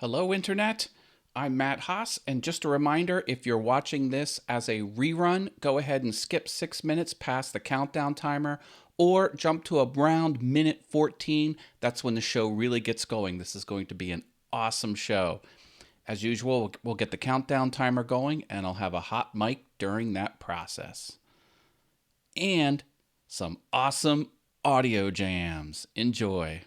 Hello, Internet. I'm Matt Haas, and just a reminder, if you're watching this as a rerun, go ahead and skip 6 minutes past the countdown timer or jump to around minute 14. That's when the show really gets going. This is going to be an awesome show. As usual, we'll get the countdown timer going, and I'll have a hot mic during that process. And some awesome audio jams. Enjoy.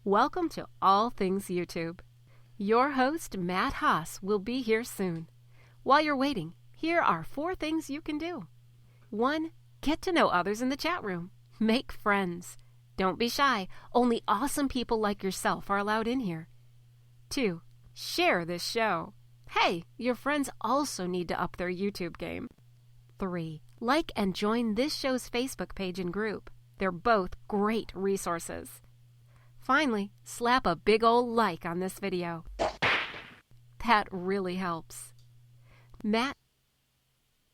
Welcome to All Things YouTube. Your host, Matt Haas, will be here soon. While you're waiting, here are 4 things you can do. 1. Get to know others in the chat room. Make friends. Don't be shy. Only awesome people like yourself are allowed in here. 2. Share this show. Hey, your friends also need to up their YouTube game. 3. Like and join this show's Facebook page and group. They're both great resources. Finally, slap a big ol' like on this video. That really helps. Matt?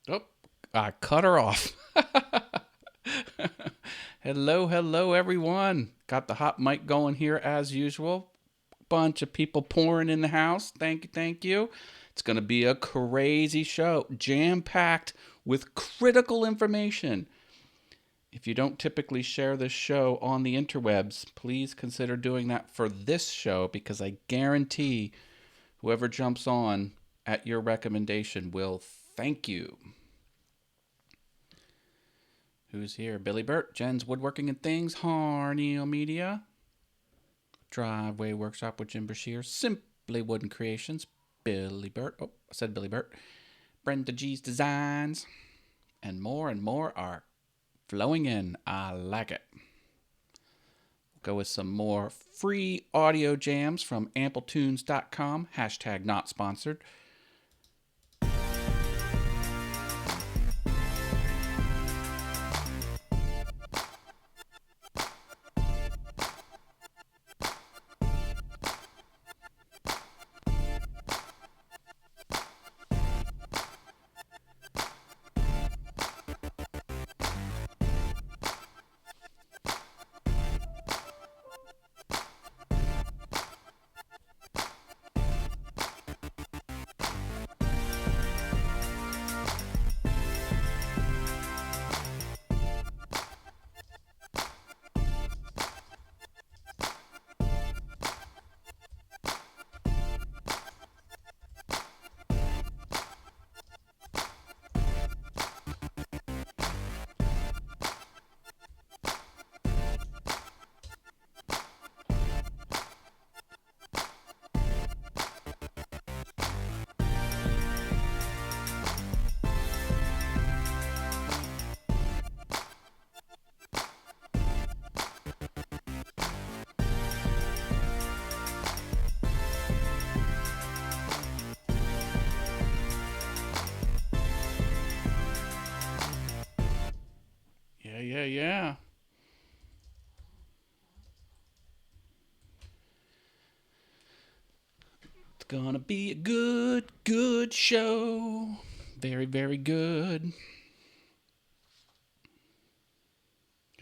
Oh, I cut her off. Hello, everyone. Got the hot mic going here as usual. Bunch of people pouring in the house. Thank you. It's going to be a crazy show, jam-packed with critical information. If you don't typically share this show on the interwebs, please consider doing that for this show, because I guarantee whoever jumps on at your recommendation will thank you. Who's here? Billy Burt, Jen's Woodworking and Things, Harneal Media, Driveway Workshop with Jim Bashir, Simply Wooden Creations, Billy Burt. Oh, I said Billy Burt. Brenda G's Designs, and more are flowing in. I like it. We'll go with some more free audio jams from amplitunes.com. Hashtag not sponsored. Yeah. It's gonna be a good show. Very good.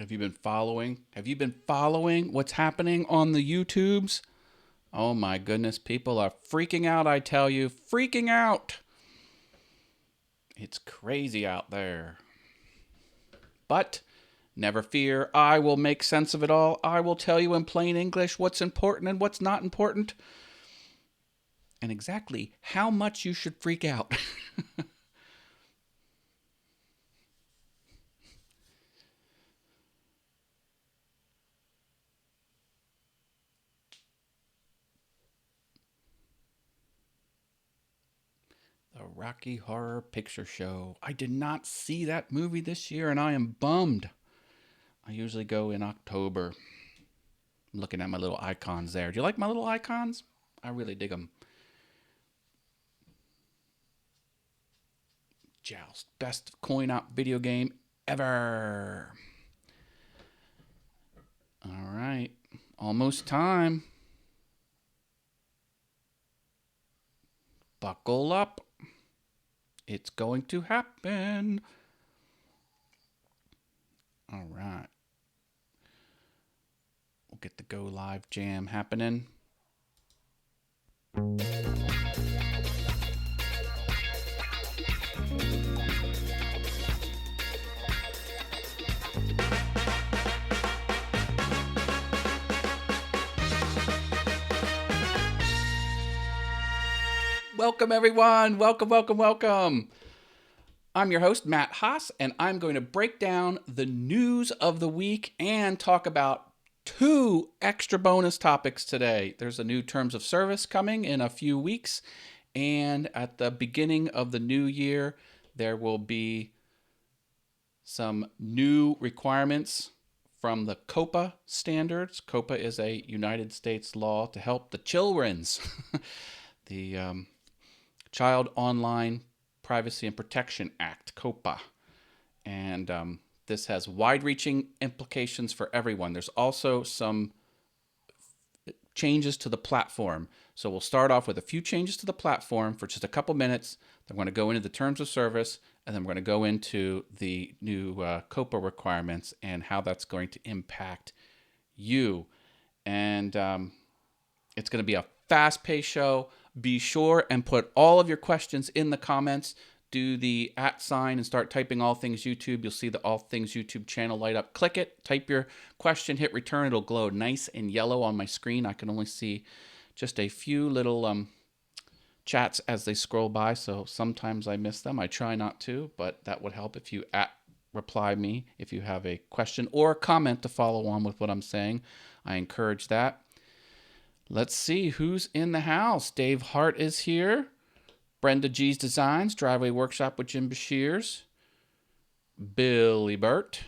Have you been following? Have you been following what's happening on the YouTubes? Oh my goodness, people are freaking out, I tell you, freaking out. It's crazy out there. But never fear, I will make sense of it all. I will tell you in plain English what's important and what's not important, and exactly how much you should freak out. The Rocky Horror Picture Show. I did not see that movie this year, and I am bummed. I usually go in October. I'm looking at my little icons there. Do you like my little icons? I really dig them. Joust. Best coin-op video game ever. All right. Almost time. Buckle up. It's going to happen. All right. We'll get the go live jam happening. Welcome, everyone. Welcome, welcome, welcome. I'm your host, Matt Haas, and I'm going to break down the news of the week and talk about 2 extra bonus topics today. There's a new terms of service coming in a few weeks, and at the beginning of the new year, there will be some new requirements from the COPA standards. COPA is a United States law to help the children's, the Child Online Privacy and Protection Act, COPA. And this has wide-reaching implications for everyone. There's also some changes to the platform. So we'll start off with a few changes to the platform for just a couple minutes. Then we're going to go into the terms of service, and then we're going to go into the new COPA requirements and how that's going to impact you. And it's going to be a fast-paced show. Be sure and put all of your questions in the comments. Do the @ sign and start typing All Things YouTube. You'll see the All Things YouTube channel light up. Click it, type your question, hit return. It'll glow nice and yellow on my screen. I can only see just a few little chats as they scroll by, so sometimes I miss them. I try not to, but that would help if you reply me if you have a question or a comment to follow on with what I'm saying. I encourage that. Let's see who's in the house. Dave Hart is here. Brenda G's Designs, Driveway Workshop with Jim Bashirs. Billy Burt.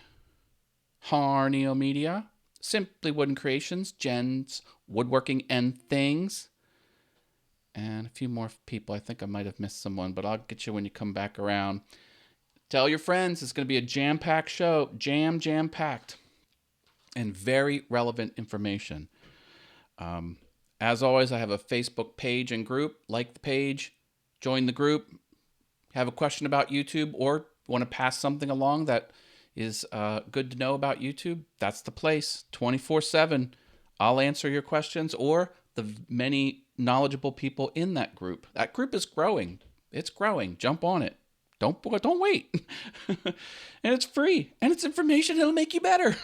Harneo Media. Simply Wooden Creations, Jen's Woodworking and Things. And a few more people. I think I might have missed someone, but I'll get you when you come back around. Tell your friends it's going to be a jam-packed show. Jam-packed. And very relevant information. As always, I have a Facebook page and group. Like the page, join the group, have a question about YouTube, or want to pass something along that is good to know about YouTube, that's the place. 24/7. I'll answer your questions or the many knowledgeable people in that group. That group is growing. It's growing. Jump on it. Don't wait. And it's free. And it's information that'll make you better.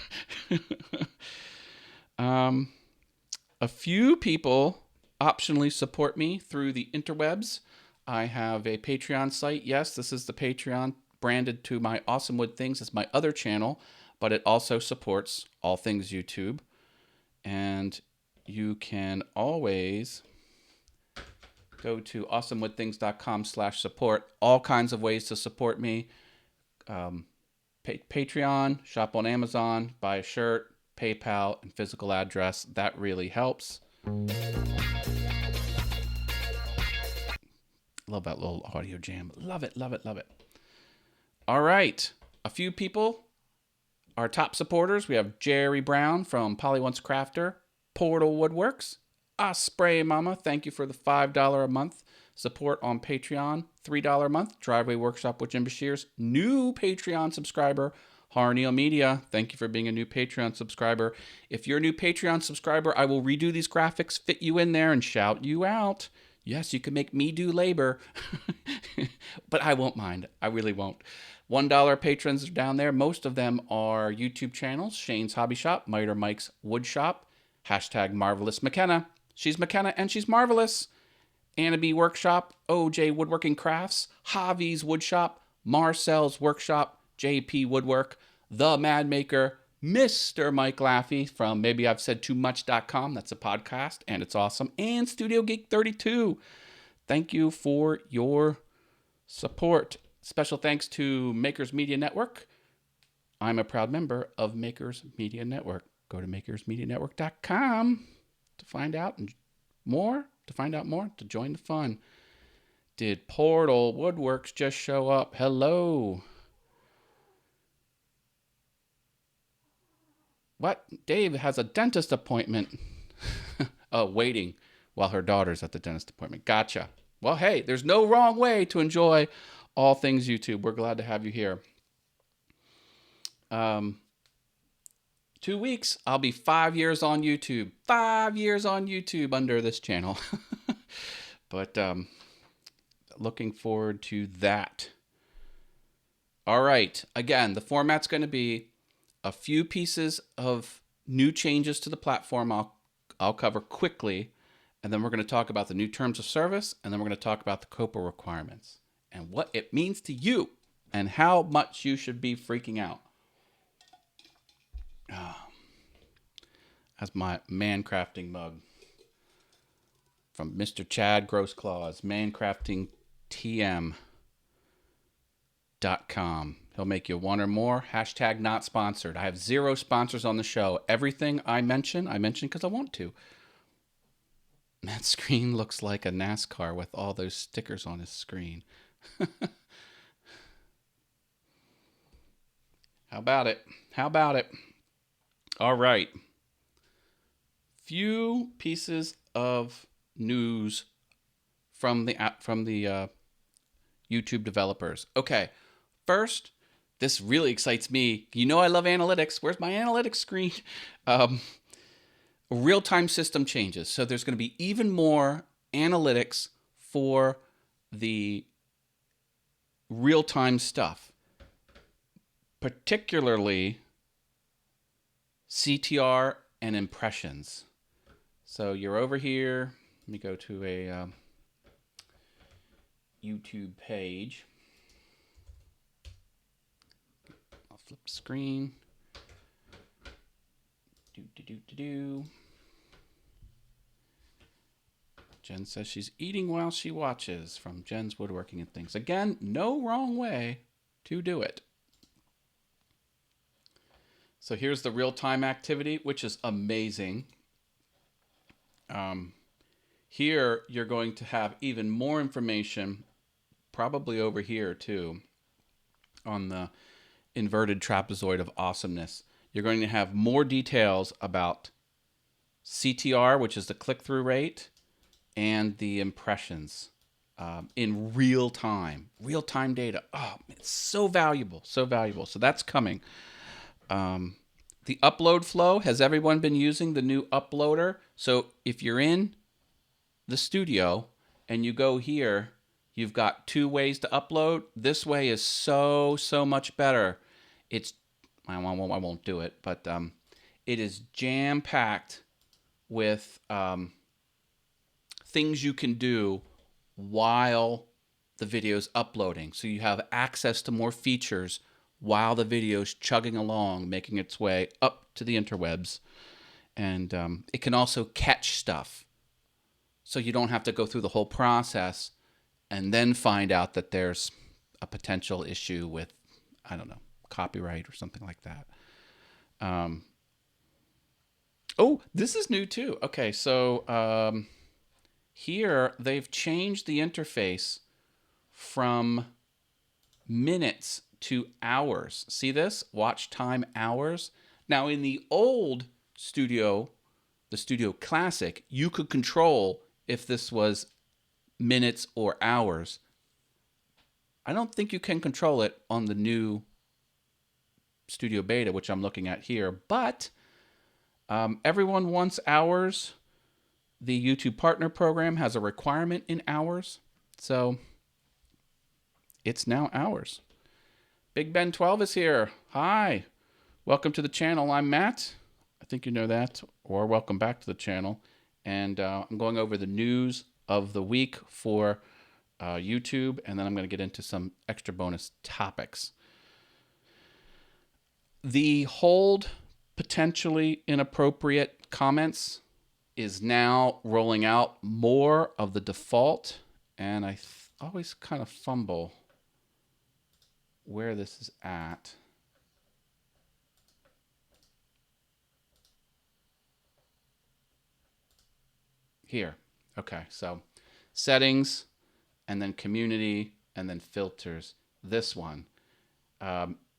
A few people optionally support me through the interwebs. I have a Patreon site. Yes, this is the Patreon branded to my Awesome Wood Things. It's my other channel, but it also supports All Things YouTube. And you can always go to awesomewoodthings.com/support. All kinds of ways to support me. Patreon, shop on Amazon, buy a shirt, PayPal, and physical address. That really helps. Love that little audio jam. Love it, love it, love it. All right. A few people, our top supporters. We have Jerry Brown from Polly Once Crafter, Portal Woodworks, Osprey Mama. Thank you for the $5 a month support on Patreon. $3 a month, Driveway Workshop with Jim Bashirs. New Patreon subscriber, Harneo Media, thank you for being a new Patreon subscriber. If you're a new Patreon subscriber, I will redo these graphics, fit you in there, and shout you out. Yes, you can make me do labor, but I won't mind. I really won't. $1 patrons are down there. Most of them are YouTube channels. Shane's Hobby Shop, Miter Mike's Wood Shop, hashtag Marvelous McKenna. She's McKenna and she's marvelous. Anna B Workshop, OJ Woodworking Crafts, Javi's Woodshop, Marcel's Workshop, JP Woodwork, The Mad Maker, Mr. Mike Laffey from Maybe I've Said Too Much.com. That's a podcast and it's awesome. And Studio Geek 32. Thank you for your support. Special thanks to Makers Media Network. I'm a proud member of Makers Media Network. Go to makersmedianetwork.com to find out more, to join the fun. Did Portal Woodworks just show up? Hello. What? Dave has a dentist appointment. Oh, waiting while her daughter's at the dentist appointment. Gotcha. Well, hey, there's no wrong way to enjoy all things YouTube. We're glad to have you here. 2 weeks, I'll be 5 years on YouTube. 5 years on YouTube under this channel. But looking forward to that. All right. Again, the format's going to be a few pieces of new changes to the platform I'll cover quickly. And then we're going to talk about the new terms of service. And then we're going to talk about the COPA requirements and what it means to you and how much you should be freaking out. That's my man-crafting mug from Mr. Chad Grossclaws, mancraftingtm.com. He'll make you one or more. Hashtag not sponsored. I have 0 sponsors on the show. Everything I mention because I want to. That screen looks like a NASCAR with all those stickers on his screen. How about it? All right. Few pieces of news from the YouTube developers. Okay. First, this really excites me. You know I love analytics. Where's my analytics screen? Real-time system changes. So there's going to be even more analytics for the real-time stuff, particularly CTR and impressions. So you're over here. Let me go to a YouTube page. I'll flip the screen. Jen says she's eating while she watches from Jen's Woodworking and Things. Again, no wrong way to do it. So here's the real-time activity, which is amazing. Here, you're going to have even more information, probably over here too, on the inverted trapezoid of awesomeness. You're going to have more details about CTR, which is the click-through rate, and the impressions in real time data. Oh, it's so valuable, so valuable. So that's coming. The upload flow, has everyone been using the new uploader? So if you're in the studio and you go here, you've got 2 ways to upload. This way is so much better. I won't do it, but it is jam-packed with things you can do while the video's uploading. So you have access to more features while the video's chugging along, making its way up to the interwebs. And it can also catch stuff. So you don't have to go through the whole process and then find out that there's a potential issue with, I don't know, copyright or something like that. Oh, this is new too. Okay, so here they've changed the interface from minutes to hours. See this? Watch time hours. Now in the old Studio, the Studio Classic, you could control if this was minutes or hours. I don't think you can control it on the new Studio Beta, which I'm looking at here. But everyone wants hours. The YouTube Partner Program has a requirement in hours. So it's now hours. Big Ben 12 is here. Hi. Welcome to the channel. I'm Matt. I think you know that. Or welcome back to the channel. And I'm going over the news of the week for YouTube. And then I'm going to get into some extra bonus topics. The hold potentially inappropriate comments is now rolling out more of the default. And I always kind of fumble where this is at. Here. Okay, so settings, and then community, and then filters. This one.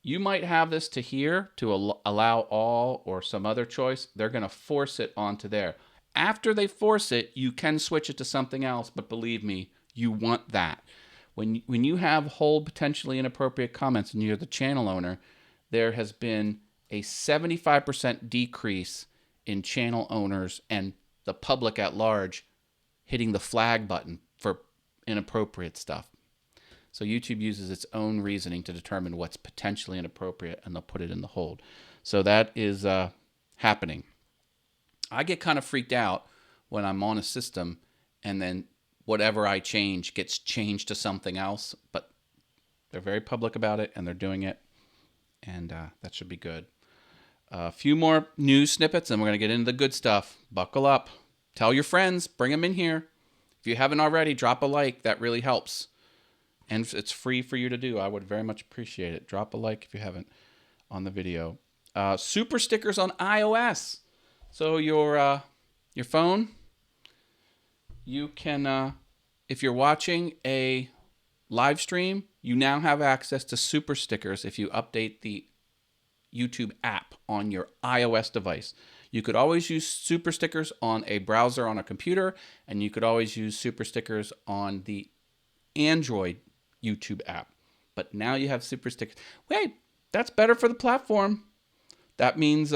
You might have this to here to allow all or some other choice. They're going to force it onto there. After they force it, you can switch it to something else, but believe me, you want that. When you have hold potentially inappropriate comments and you're the channel owner, there has been a 75% decrease in channel owners and the public at large hitting the flag button for inappropriate stuff. So YouTube uses its own reasoning to determine what's potentially inappropriate, and they'll put it in the hold. So that is happening. I get kind of freaked out when I'm on a system and then whatever I change gets changed to something else, but they're very public about it and they're doing it, and that should be good. A few more news snippets and we're going to get into the good stuff. Buckle up. Tell your friends. Bring them in here. If you haven't already, drop a like. That really helps. And it's free for you to do. I would very much appreciate it. Drop a like if you haven't on the video. Super stickers on iOS. So your phone, you can, if you're watching a live stream, you now have access to super stickers if you update the YouTube app on your iOS device. You could always use super stickers on a browser on a computer, and you could always use super stickers on the Android YouTube app. But now you have super stickers. Wait, that's better for the platform. That means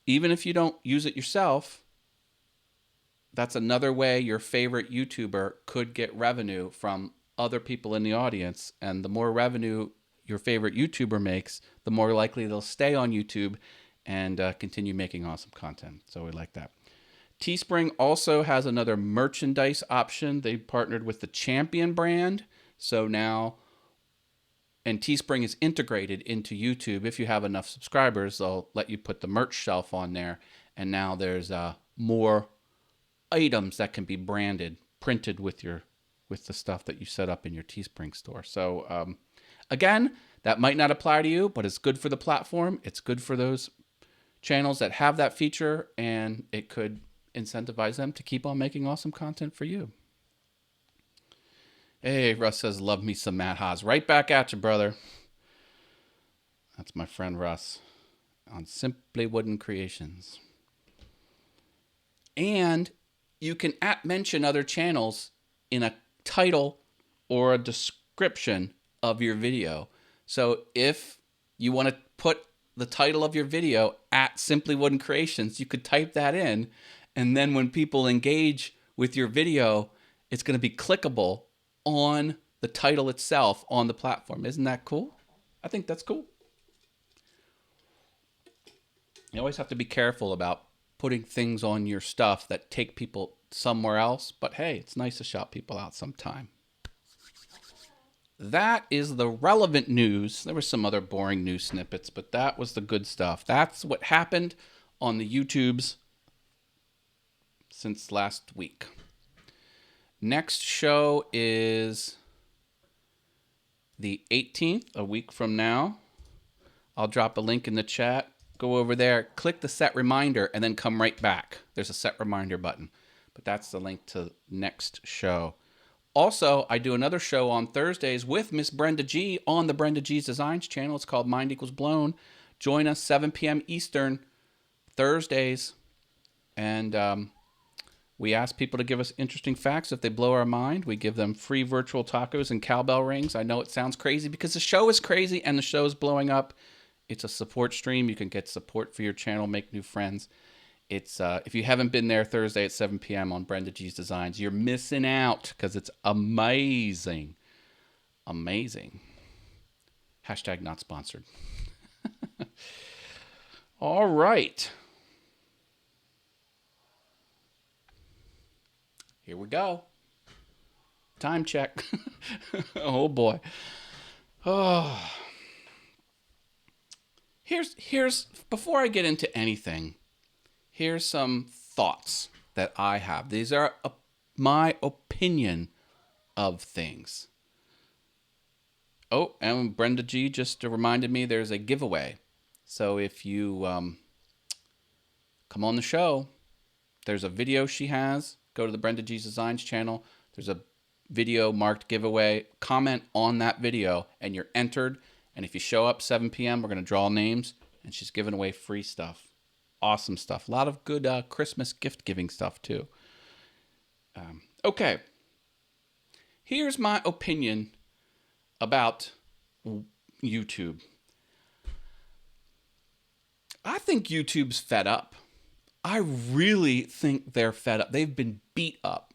even if you don't use it yourself, that's another way your favorite YouTuber could get revenue from other people in the audience. And the more revenue your favorite YouTuber makes, the more likely they'll stay on YouTube and continue making awesome content. So we like that. Teespring also has another merchandise option. They partnered with the Champion brand. So now, and Teespring is integrated into YouTube. If you have enough subscribers, they'll let you put the merch shelf on there. And now there's more items that can be branded, printed with the stuff that you set up in your Teespring store. So again, that might not apply to you, but it's good for the platform. It's good for those channels that have that feature, and it could incentivize them to keep on making awesome content for you. Hey, Russ says, love me some Matt Haas. Right back at you, brother. That's my friend Russ on Simply Wooden Creations. And you can mention other channels in a title or a description of your video. So if you want to put the title of your video at Simply Wooden Creations, you could type that in, and then when people engage with your video, it's going to be clickable on the title itself on the platform. Isn't that cool? I think that's cool. You always have to be careful about putting things on your stuff that take people somewhere else, but hey, it's nice to shout people out sometime. That is the relevant news. There were some other boring news snippets, but that was the good stuff. That's what happened on the YouTubes since last week. Next show is the 18th, a week from now. I'll drop a link in the chat. Go over there, click the set reminder, and then come right back. There's a set reminder button. But that's the link to next show. Also, I do another show on Thursdays with Miss Brenda G on the Brenda G's Designs channel. It's called Mind Equals Blown. Join us 7 p.m. Eastern, Thursdays. And We ask people to give us interesting facts. If they blow our mind, we give them free virtual tacos and cowbell rings. I know it sounds crazy because the show is crazy and the show is blowing up. It's a support stream. You can get support for your channel, make new friends. It's if you haven't been there Thursday at 7 p.m. on Brenda G's Designs, you're missing out because it's amazing. Amazing. Hashtag not sponsored. All right. Here we go. Time check. Oh boy. Oh. Here's before I get into anything, here's some thoughts that I have. These are my opinion of things. Oh, and Brenda G just reminded me there's a giveaway. So if you come on the show, there's a video she has. Go to the Brenda G's Designs channel. There's a video marked giveaway. Comment on that video and you're entered. And if you show up 7 p.m., we're going to draw names. And she's giving away free stuff. Awesome stuff. A lot of good Christmas gift giving stuff too. Okay. Here's my opinion about YouTube. I think YouTube's fed up. I really think they're fed up. They've been beat up.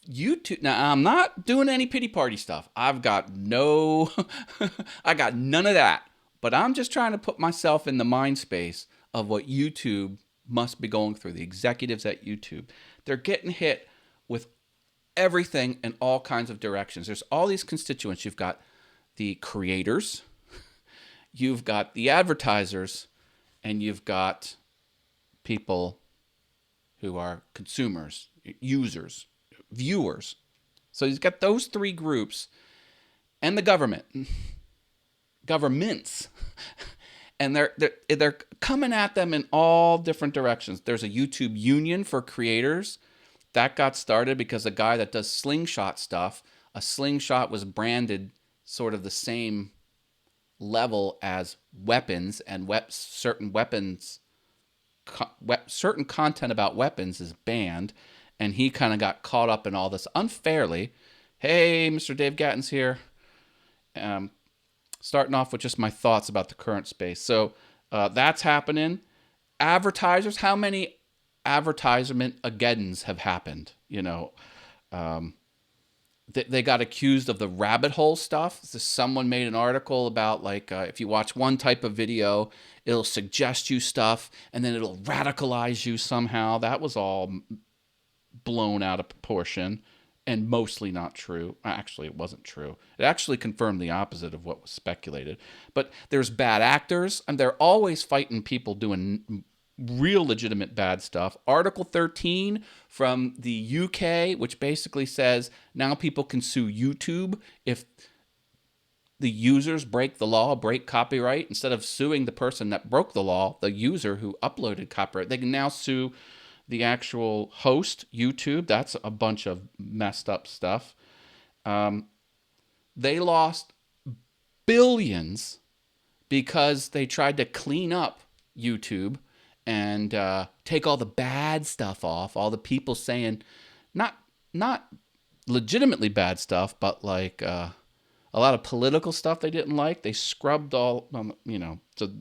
YouTube. Now, I'm not doing any pity party stuff. I got none of that. But I'm just trying to put myself in the mind space of what YouTube must be going through. The executives at YouTube. They're getting hit with everything in all kinds of directions. There's all these constituents. You've got the creators, you've got the advertisers, and you've got people who are consumers, users, viewers. So you've got those three groups and the governments. And they're coming at them in all different directions. There's a YouTube union for creators. That got started because a guy that does slingshot stuff, a slingshot was branded sort of the same level as weapons, and certain content about weapons is banned, and he kind of got caught up in all this unfairly. Hey, Mr. Dave Gatton's here. Starting off with just my thoughts about the current space. So that's happening. Advertisers, how many advertisement ageddons have happened? You know, they got accused of the rabbit hole stuff. So someone made an article about like if you watch one type of video, it'll suggest you stuff and then it'll radicalize you somehow. That was all blown out of proportion and mostly not true. Actually, it wasn't true. It actually confirmed the opposite of what was speculated. But there's bad actors, and they're always fighting people doing real legitimate bad stuff. Article 13 from the UK, which basically says now people can sue YouTube if the users break the law, break copyright. Instead of suing the person that broke the law, the user who uploaded copyright, they can now sue the actual host, YouTube. That's a bunch of messed up stuff. They lost billions because they tried to clean up YouTube and take all the bad stuff off, all the people saying not legitimately bad stuff, but like a lot of political stuff they didn't like. They scrubbed all, so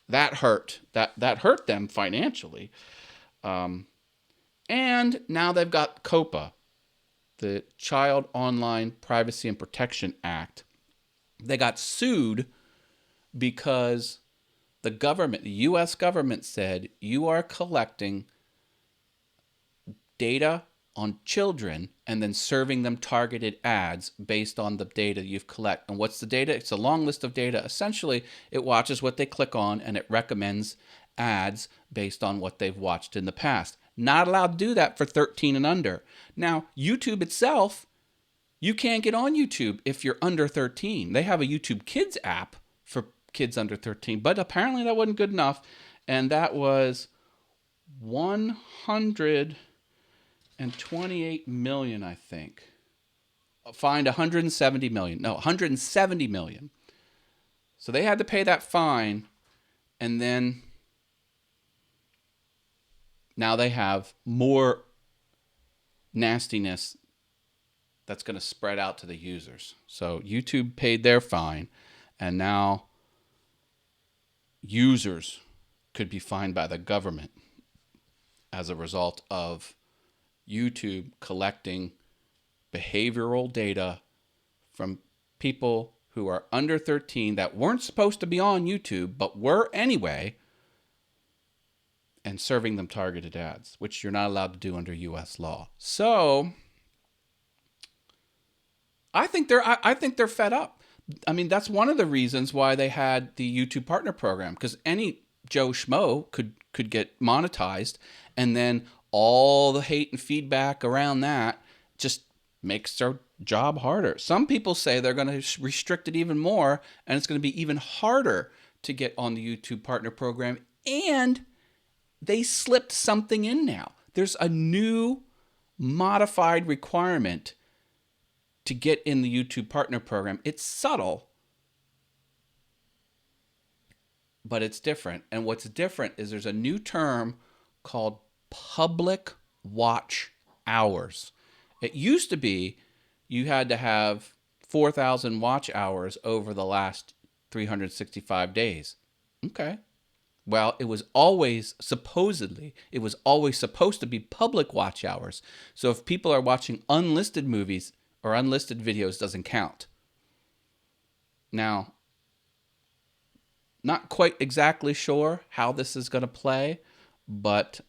that hurt. That hurt them financially. And now they've got COPA, the Child Online Privacy and Protection Act. They got sued because the government, the U.S. government said, you are collecting data on children and then serving them targeted ads based on the data you've collected. And what's the data? It's a long list of data. Essentially, it watches what they click on and it recommends ads based on what they've watched in the past. Not allowed to do that for 13 and under. Now, YouTube itself, you can't get on YouTube if you're under 13. They have a YouTube Kids app for kids under 13, but apparently that wasn't good enough. And that was 128 million, I think. Fined 170 million. No, 170 million. So they had to pay that fine, and then now they have more nastiness that's going to spread out to the users. So YouTube paid their fine, and now users could be fined by the government as a result of YouTube collecting behavioral data from people who are under 13 that weren't supposed to be on YouTube but were anyway, and serving them targeted ads, which you're not allowed to do under US law. So I think they're fed up. I mean, that's one of the reasons why they had the YouTube Partner Program, because any Joe Schmo could get monetized, and then all the hate and feedback around that just makes their job harder. Some people say they're going to restrict it even more, and it's going to be even harder to get on the YouTube Partner Program. And they slipped something in now. There's a new modified requirement to get in the YouTube Partner Program. It's subtle, but it's different. And what's different is there's a new term called public watch hours. It used to be you had to have 4,000 watch hours over the last 365 days. Okay. Well, it was always supposed to be public watch hours. So if people are watching unlisted movies or unlisted videos, doesn't count. Now, not quite exactly sure how this is going to play, but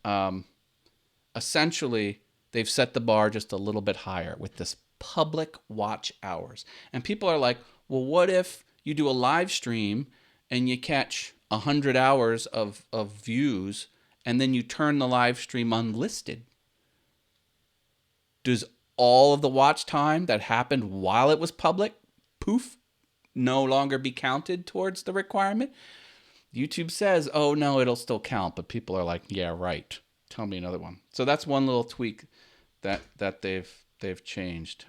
essentially they've set the bar just a little bit higher with this public watch hours. And people are like, well, what if you do a live stream and you catch 100 hours of views and then you turn the live stream unlisted? Does all of the watch time that happened while it was public, poof, no longer be counted towards the requirement? YouTube says, oh no, it'll still count, but people are like, yeah, right. Tell me another one. So that's one little tweak that they've changed.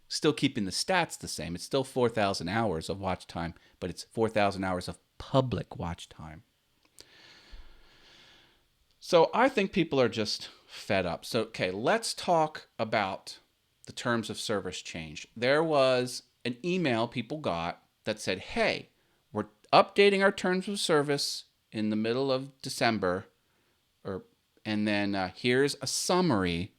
Still keeping the stats the same. It's still 4,000 hours of watch time, but it's 4,000 hours of public watch time. So I think people are just fed up. So, okay, let's talk about the terms of service change. There was an email people got that said, hey, we're updating our terms of service in the middle of December, and then here's a summary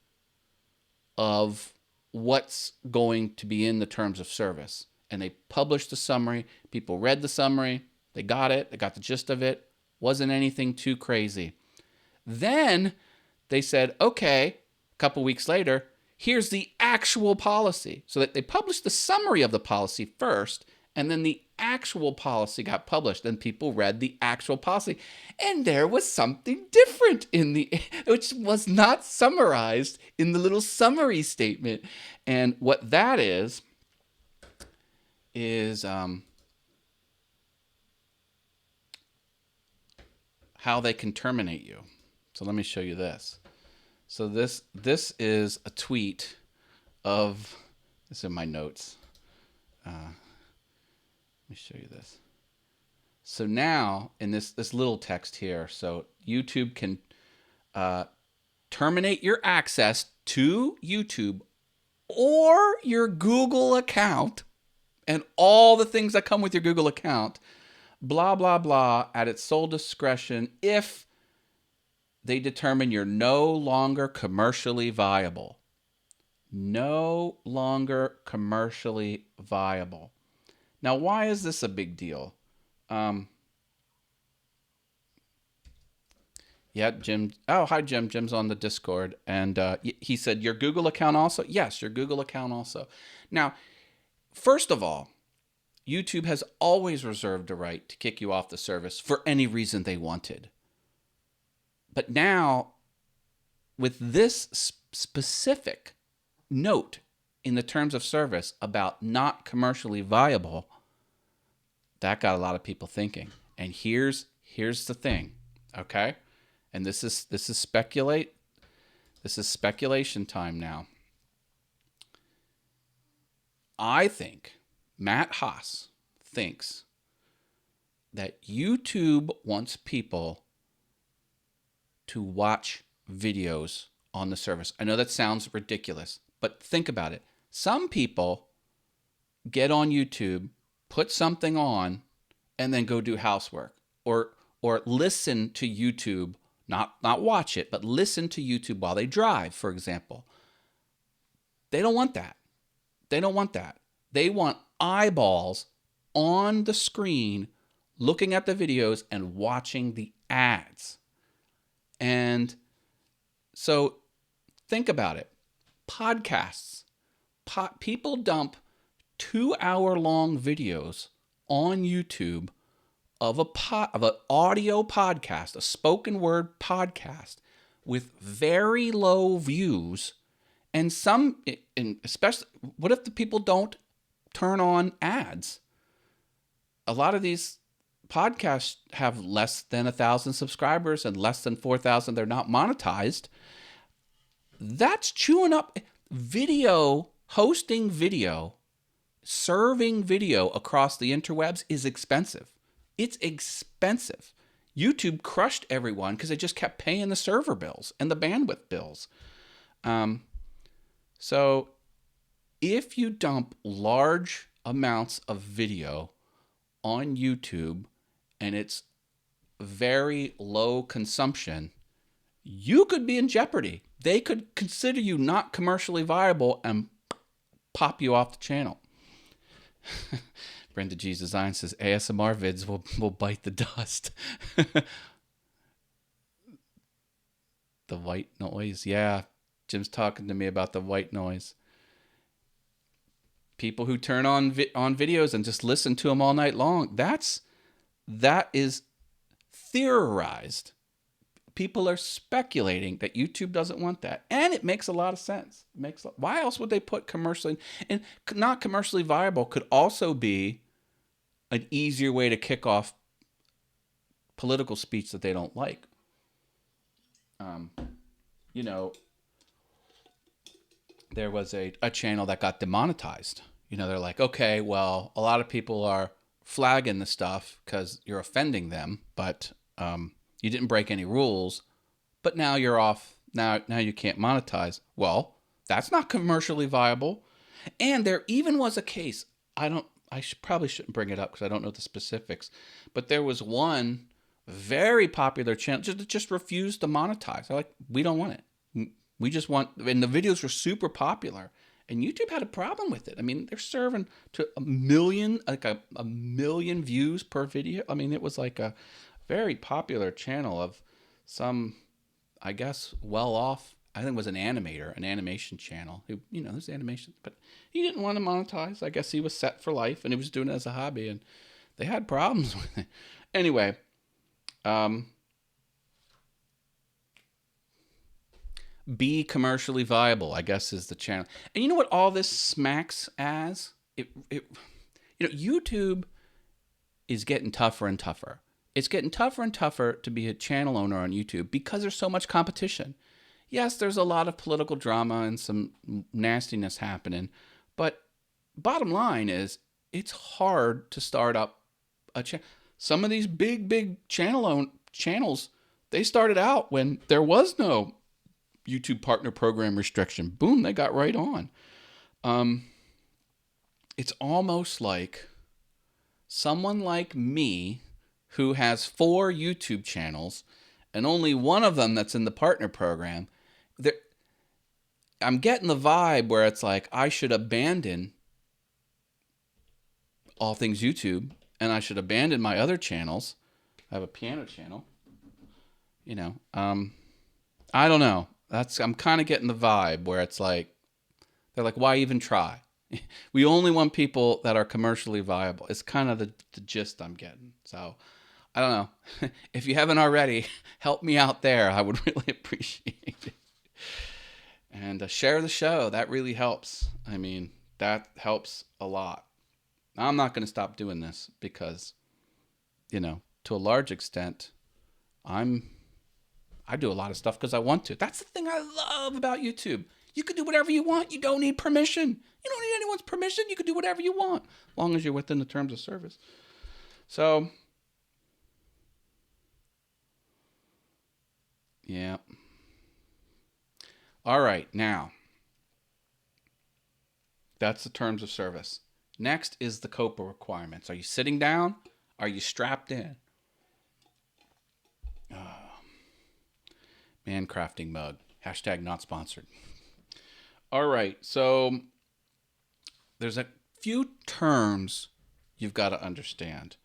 of what's going to be in the terms of service. And they published the summary. People read the summary. They got it. They got the gist of it. Wasn't anything too crazy. Then they said, okay, a couple weeks later, here's the actual policy. So that they published the summary of the policy first, and then the actual policy got published. Then people read the actual policy. And there was something different which was not summarized in the little summary statement. And what that is how they can terminate you. So let me show you this. So this is a tweet of, this is in my notes. Let me show you this. So now in this little text here, so YouTube can terminate your access to YouTube or your Google account and all the things that come with your Google account, blah, blah, blah, at its sole discretion if they determine you're no longer commercially viable. No longer commercially viable. Now, why is this a big deal? Yeah, Jim. Oh, hi, Jim. Jim's on the Discord. And he said, your Google account also? Yes, your Google account also. Now, first of all, YouTube has always reserved the right to kick you off the service for any reason they wanted. But now, with this specific note in the terms of service about not commercially viable, that got a lot of people thinking. And here's the thing, okay? And this is speculation time now. I think Matt Haas thinks that YouTube wants people to watch videos on the service. I know that sounds ridiculous, but think about it. Some people get on YouTube, put something on, and then go do housework, or listen to YouTube, not watch it, but listen to YouTube while they drive, for example. They don't want that. They don't want that. They want eyeballs on the screen looking at the videos and watching the ads. And so think about it. Podcasts. People dump 2-hour-long videos on YouTube of an audio podcast, a spoken word podcast with very low views, and especially, what if the people don't turn on ads? A lot of these podcasts have less than 1,000 subscribers and less than 4,000. They're not monetized. That's chewing up video, hosting video, serving video across the interwebs is expensive. It's expensive. YouTube crushed everyone because they just kept paying the server bills and the bandwidth bills. So if you dump large amounts of video on YouTube and it's very low consumption, you could be in jeopardy. They could consider you not commercially viable and pop you off the channel. Brenda G's Design says ASMR vids will bite the dust. The white noise. Yeah, Jim's talking to me about the white noise. People who turn on videos and just listen to them all night long. That is theorized. People are speculating that YouTube doesn't want that. And it makes a lot of sense. Why else would they put commercially? And not commercially viable could also be an easier way to kick off political speech that they don't like. There was a channel that got demonetized. They're like, okay, well, a lot of people are flagging the stuff because you're offending them, but you didn't break any rules, but now you're off. Now you can't monetize. Well, that's not commercially viable. And there even was a case. Probably shouldn't bring it up because I don't know the specifics, but there was one very popular channel just refused to monetize. They're like, we don't want it. We just want, and the videos were super popular, and YouTube had a problem with it. I mean, they're serving to a million views per video. I mean, it was like a very popular channel of some, I guess, well-off, I think it was an animator, an animation channel. Who, there's animation, but he didn't want to monetize. I guess he was set for life, and he was doing it as a hobby, and they had problems with it. Anyway, be commercially viable, I guess, is the channel. And you know what all this smacks as? YouTube is getting tougher and tougher. It's getting tougher and tougher to be a channel owner on YouTube because there's so much competition. Yes, there's a lot of political drama and some nastiness happening, but bottom line is it's hard to start up a channel. Some of these big channels, they started out when there was no YouTube Partner Program restriction. Boom, they got right on. It's almost like someone like me who has 4 YouTube channels and only one of them that's in the partner program. I'm getting the vibe where it's like I should abandon all things YouTube and I should abandon my other channels. I have a piano channel. I don't know. I'm kind of getting the vibe where it's like, they're like, why even try? We only want people that are commercially viable. It's kind of the gist I'm getting. So I don't know. If you haven't already, help me out there. I would really appreciate it. And share the show. That really helps. I mean, that helps a lot. I'm not going to stop doing this because, to a large extent, I do a lot of stuff because I want to. That's the thing I love about YouTube. You can do whatever you want. You don't need permission. You don't need anyone's permission. You can do whatever you want, as long as you're within the terms of service. So, yeah. All right, now that's the terms of service. Next is the COPA requirements. Are you sitting down? Are you strapped in? Man crafting mug. Hashtag not sponsored. All right, so there's a few terms you've got to understand.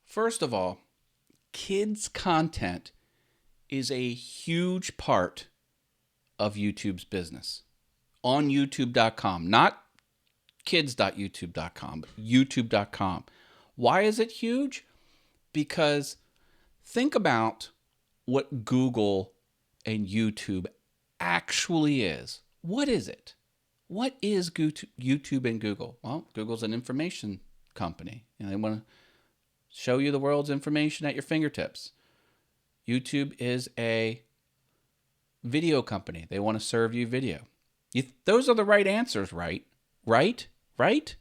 First of all, kids' content is a huge part of YouTube's business. On YouTube.com, not kids.youtube.com, but youtube.com. Why is it huge? Because think about what Google and YouTube actually is. What is it? What is YouTube and Google? Well, Google's an information company, and they want to show you the world's information at your fingertips. YouTube is a video company. They want to serve you video. Those are the right answers, right? Right?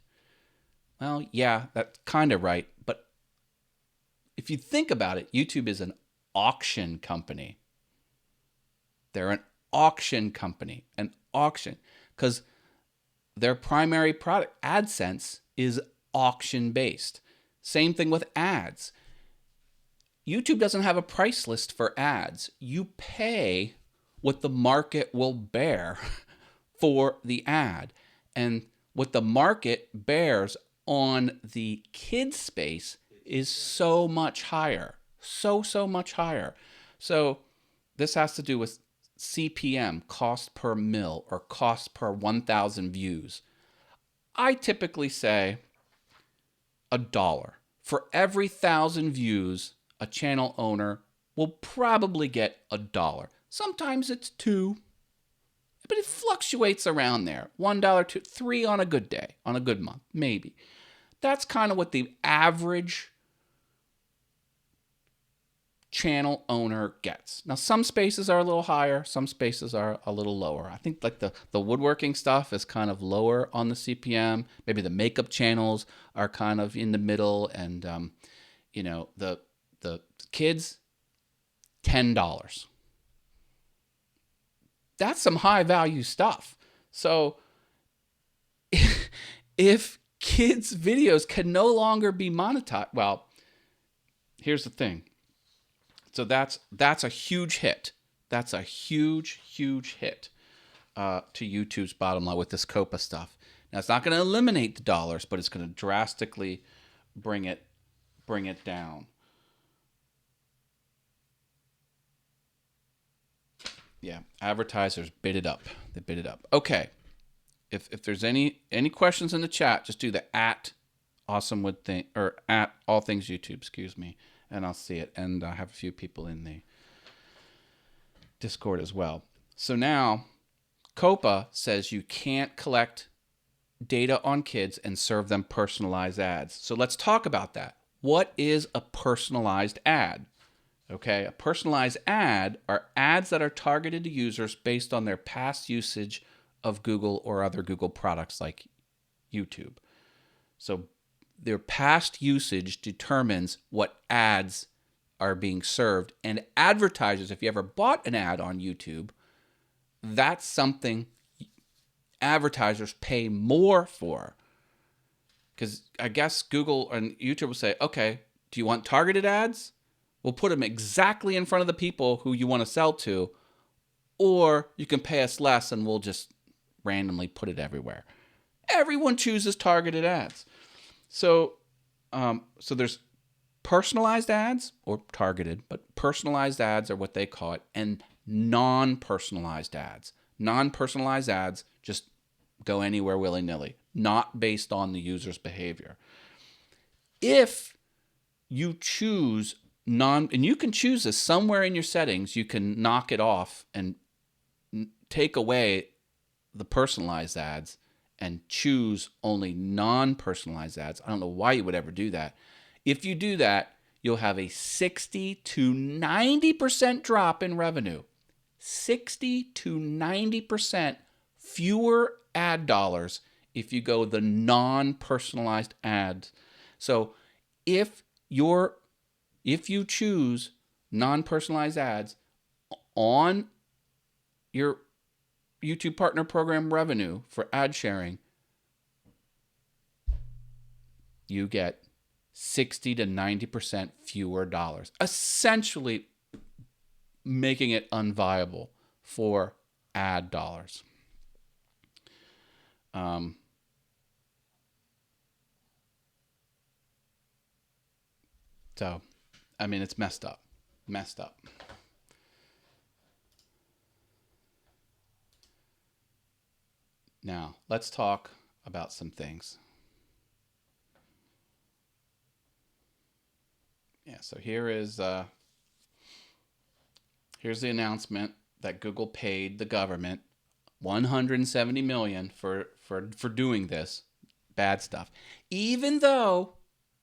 Well, yeah, that's kind of right. But if you think about it, YouTube is an auction company. They're an auction company. An auction. Because their primary product, AdSense, is auction-based. Same thing with ads. YouTube doesn't have a price list for ads. You pay what the market will bear for the ad. And what the market bears on the kids space is so much higher. So much higher. So this has to do with CPM, cost per mil, or cost per 1,000 views. I typically say $1. For every 1,000 views, a channel owner will probably get $1. Sometimes it's $2, but it fluctuates around there. $1, $2, $3 on a good day, on a good month, maybe. That's kind of what the average channel owner gets. Now, some spaces are a little higher, some spaces are a little lower. I think like the woodworking stuff is kind of lower on the CPM. Maybe the makeup channels are kind of in the middle, and the kids, $10. That's some high value stuff. So if kids' videos can no longer be monetized, well, here's the thing. So that's a huge hit. That's a huge hit to YouTube's bottom line with this COPA stuff. Now, it's not going to eliminate the dollars, but it's going to drastically bring it down. Yeah, advertisers bid it up. They bid it up. Okay. If there's any questions in the chat, just do the @awesomewoodthing or @allthingsyoutube, excuse me, and I'll see it. And I have a few people in the Discord as well. So now, COPA says you can't collect data on kids and serve them personalized ads. So let's talk about that. What is a personalized ad? Okay, a personalized ad are ads that are targeted to users based on their past usage of Google or other Google products like YouTube. So their past usage determines what ads are being served. And advertisers, if you ever bought an ad on YouTube, that's something advertisers pay more for. Because I guess Google and YouTube will say, okay, do you want targeted ads? We'll put them exactly in front of the people who you want to sell to, or you can pay us less and we'll just randomly put it everywhere. Everyone chooses targeted ads. So there's personalized ads, or targeted, but personalized ads are what they call it, and non-personalized ads. Non-personalized ads just go anywhere willy-nilly, not based on the user's behavior. If you choose and you can choose this somewhere in your settings, you can knock it off and take away the personalized ads and choose only non-personalized ads. I don't know why you would ever do that. If you do that, you'll have a 60 to 90% drop in revenue. 60 to 90% fewer ad dollars if you go the non-personalized ads. So if you choose non-personalized ads, on your YouTube Partner Program revenue for ad sharing, you get 60 to 90% fewer dollars, essentially making it unviable for ad dollars. So, I mean, it's messed up. Messed up. Now, let's talk about some things. Yeah, so here's the announcement that Google paid the government $170 million for doing this bad stuff. Even though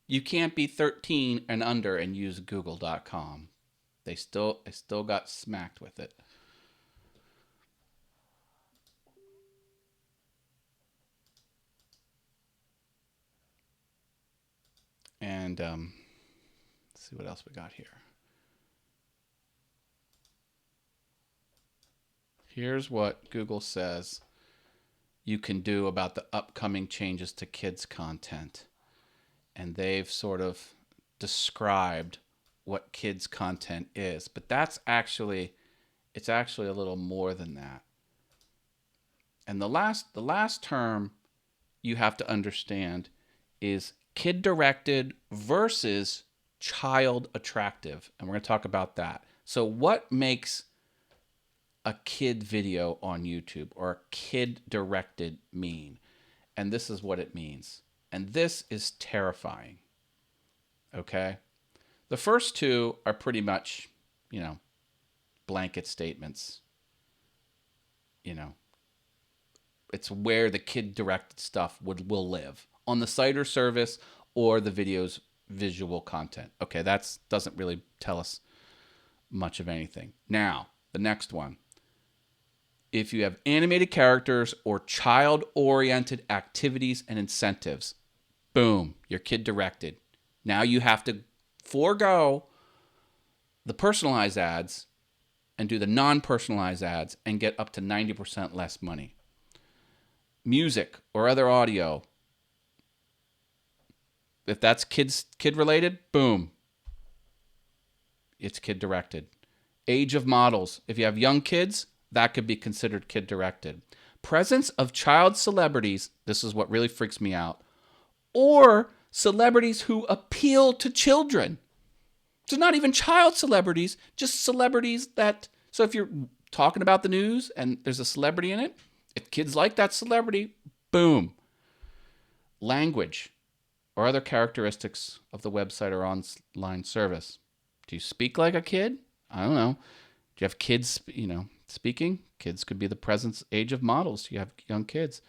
you can't be 13 and under and use google.com. They still got smacked with it. And let's see what else we got here. Here's what Google says you can do about the upcoming changes to kids' content. And they've sort of described what kids' content is. But it's actually a little more than that. And the last term you have to understand is kid-directed versus child attractive. And we're going to talk about that. So what makes a kid video on YouTube or a kid-directed mean? And this is what it means. And this is terrifying. Okay? The first two are pretty much, blanket statements. It's where the kid-directed stuff will live. On the site or service or the video's visual content. Okay, that doesn't really tell us much of anything. Now, the next one. If you have animated characters or child-oriented activities and incentives, boom, you're kid-directed. Now you have to forego the personalized ads and do the non-personalized ads and get up to 90% less money. Music or other audio, if that's kid-related, boom, it's kid-directed. Age of models, if you have young kids, that could be considered kid-directed. Presence of child celebrities, this is what really freaks me out, or celebrities who appeal to children. So not even child celebrities, just celebrities that... So if you're talking about the news and there's a celebrity in it, if kids like that celebrity, boom. Language or other characteristics of the website or online service. Do you speak like a kid? I don't know. Do you have kids, speaking? Kids could be the present age of models. You have young kids.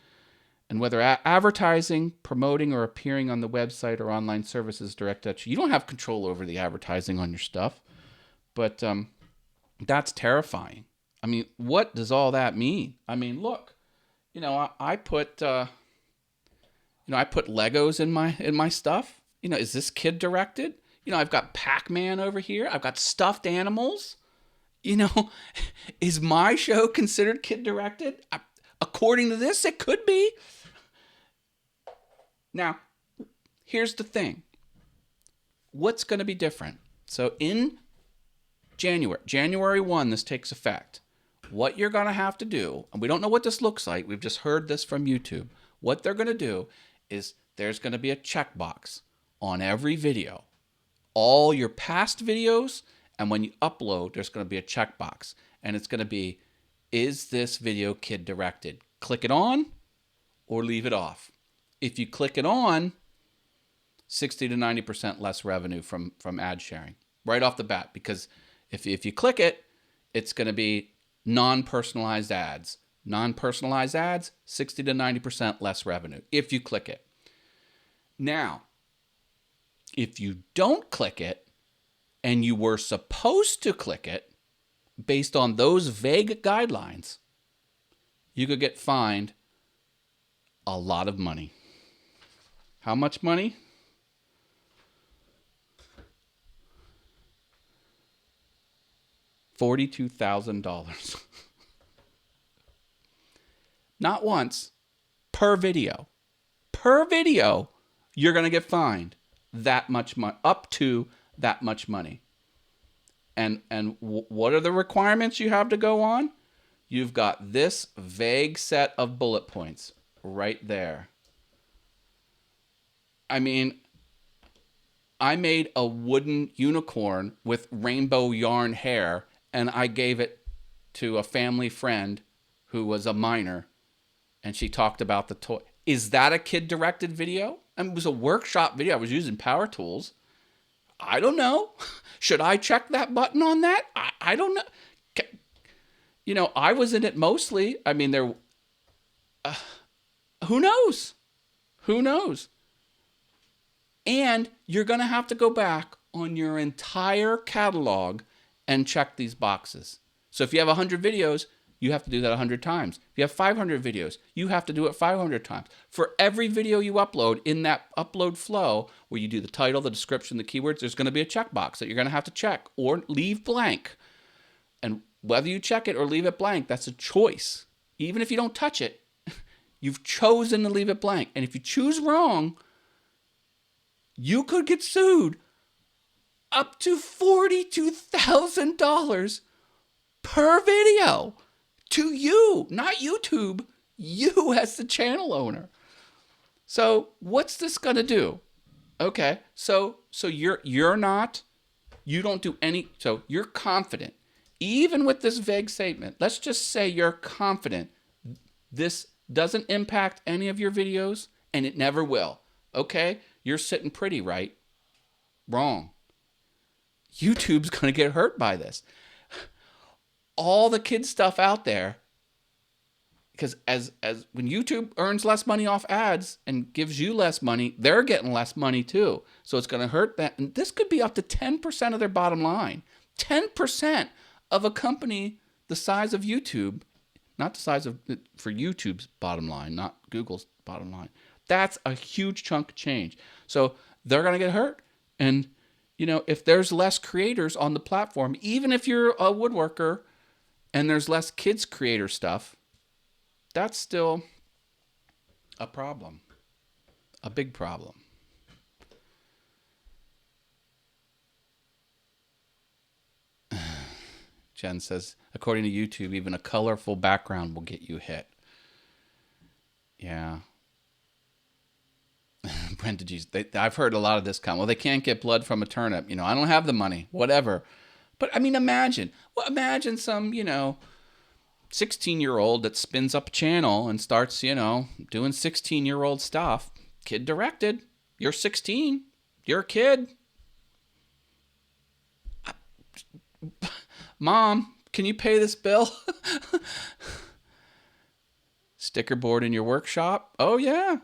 And whether advertising, promoting, or appearing on the website or online services directed at you, you don't have control over the advertising on your stuff. But that's terrifying. I mean, what does all that mean? I mean, look, I put Legos in my stuff. Is this kid directed? I've got Pac-Man over here. I've got stuffed animals. Is my show considered kid directed? According to this, it could be. Now, here's the thing. What's going to be different? So in January 1, this takes effect. What you're going to have to do, and we don't know what this looks like. We've just heard this from YouTube. What they're going to do is there's going to be a checkbox on every video. All your past videos, and when you upload, there's going to be a checkbox. And it's going to be, is this video kid directed? Click it on or leave it off. If you click it on, 60 to 90% less revenue from ad sharing right off the bat. Because if you click it, it's going to be non-personalized ads. Non-personalized ads, 60 to 90% less revenue if you click it. Now, if you don't click it and you were supposed to click it based on those vague guidelines, you could get fined a lot of money. How much money? $42,000. Not once, per video. Per video, you're going to get fined that much money, up to that much money. And what are the requirements you have to go on? You've got this vague set of bullet points right there. I mean, I made a wooden unicorn with rainbow yarn hair, and I gave it to a family friend who was a minor, and she talked about the toy. Is that a kid-directed video? I mean, it was a workshop video. I was using power tools. I don't know. Should I check that button on that? I don't know. You know, I was in it mostly. I mean, who knows? Who knows? And you're going to have to go back on your entire catalog and check these boxes. So if you have 100 videos, you have to do that 100 times. If you have 500 videos, you have to do it 500 times. For every video you upload, in that upload flow, where you do the title, the description, the keywords, there's going to be a checkbox that you're going to have to check or leave blank. And whether you check it or leave it blank, that's a choice. Even if you don't touch it, you've chosen to leave it blank. And if you choose wrong, you could get sued up to $42,000 per video to you, not YouTube, you as the channel owner. So what's this going to do? Okay, so you don't do any, so you're confident. Even with this vague statement, let's just say you're confident this doesn't impact any of your videos, and it never will. Okay? You're sitting pretty, right? Wrong. YouTube's going to get hurt by this. All the kid stuff out there, because as when YouTube earns less money off ads and gives you less money, they're getting less money too. So it's going to hurt that. And this could be up to 10% of their bottom line. 10% of a company the size of YouTube, not the size of, for YouTube's bottom line, not Google's bottom line. That's a huge chunk of change. So they're going to get hurt. And, you know, if there's less creators on the platform, even if you're a woodworker and there's less kids creator stuff, that's still a problem. A big problem. Jen says, according to YouTube, even a colorful background will get you hit. Yeah. Brenda, geez, I've heard a lot of this come. Well, they can't get blood from a turnip. You know, I don't have the money, whatever. But I mean, imagine some, 16-year-old that spins up a channel and starts, doing 16-year-old stuff. Kid directed. You're 16. You're a kid. Mom, can you pay this bill? Sticker board in your workshop? Oh, yeah.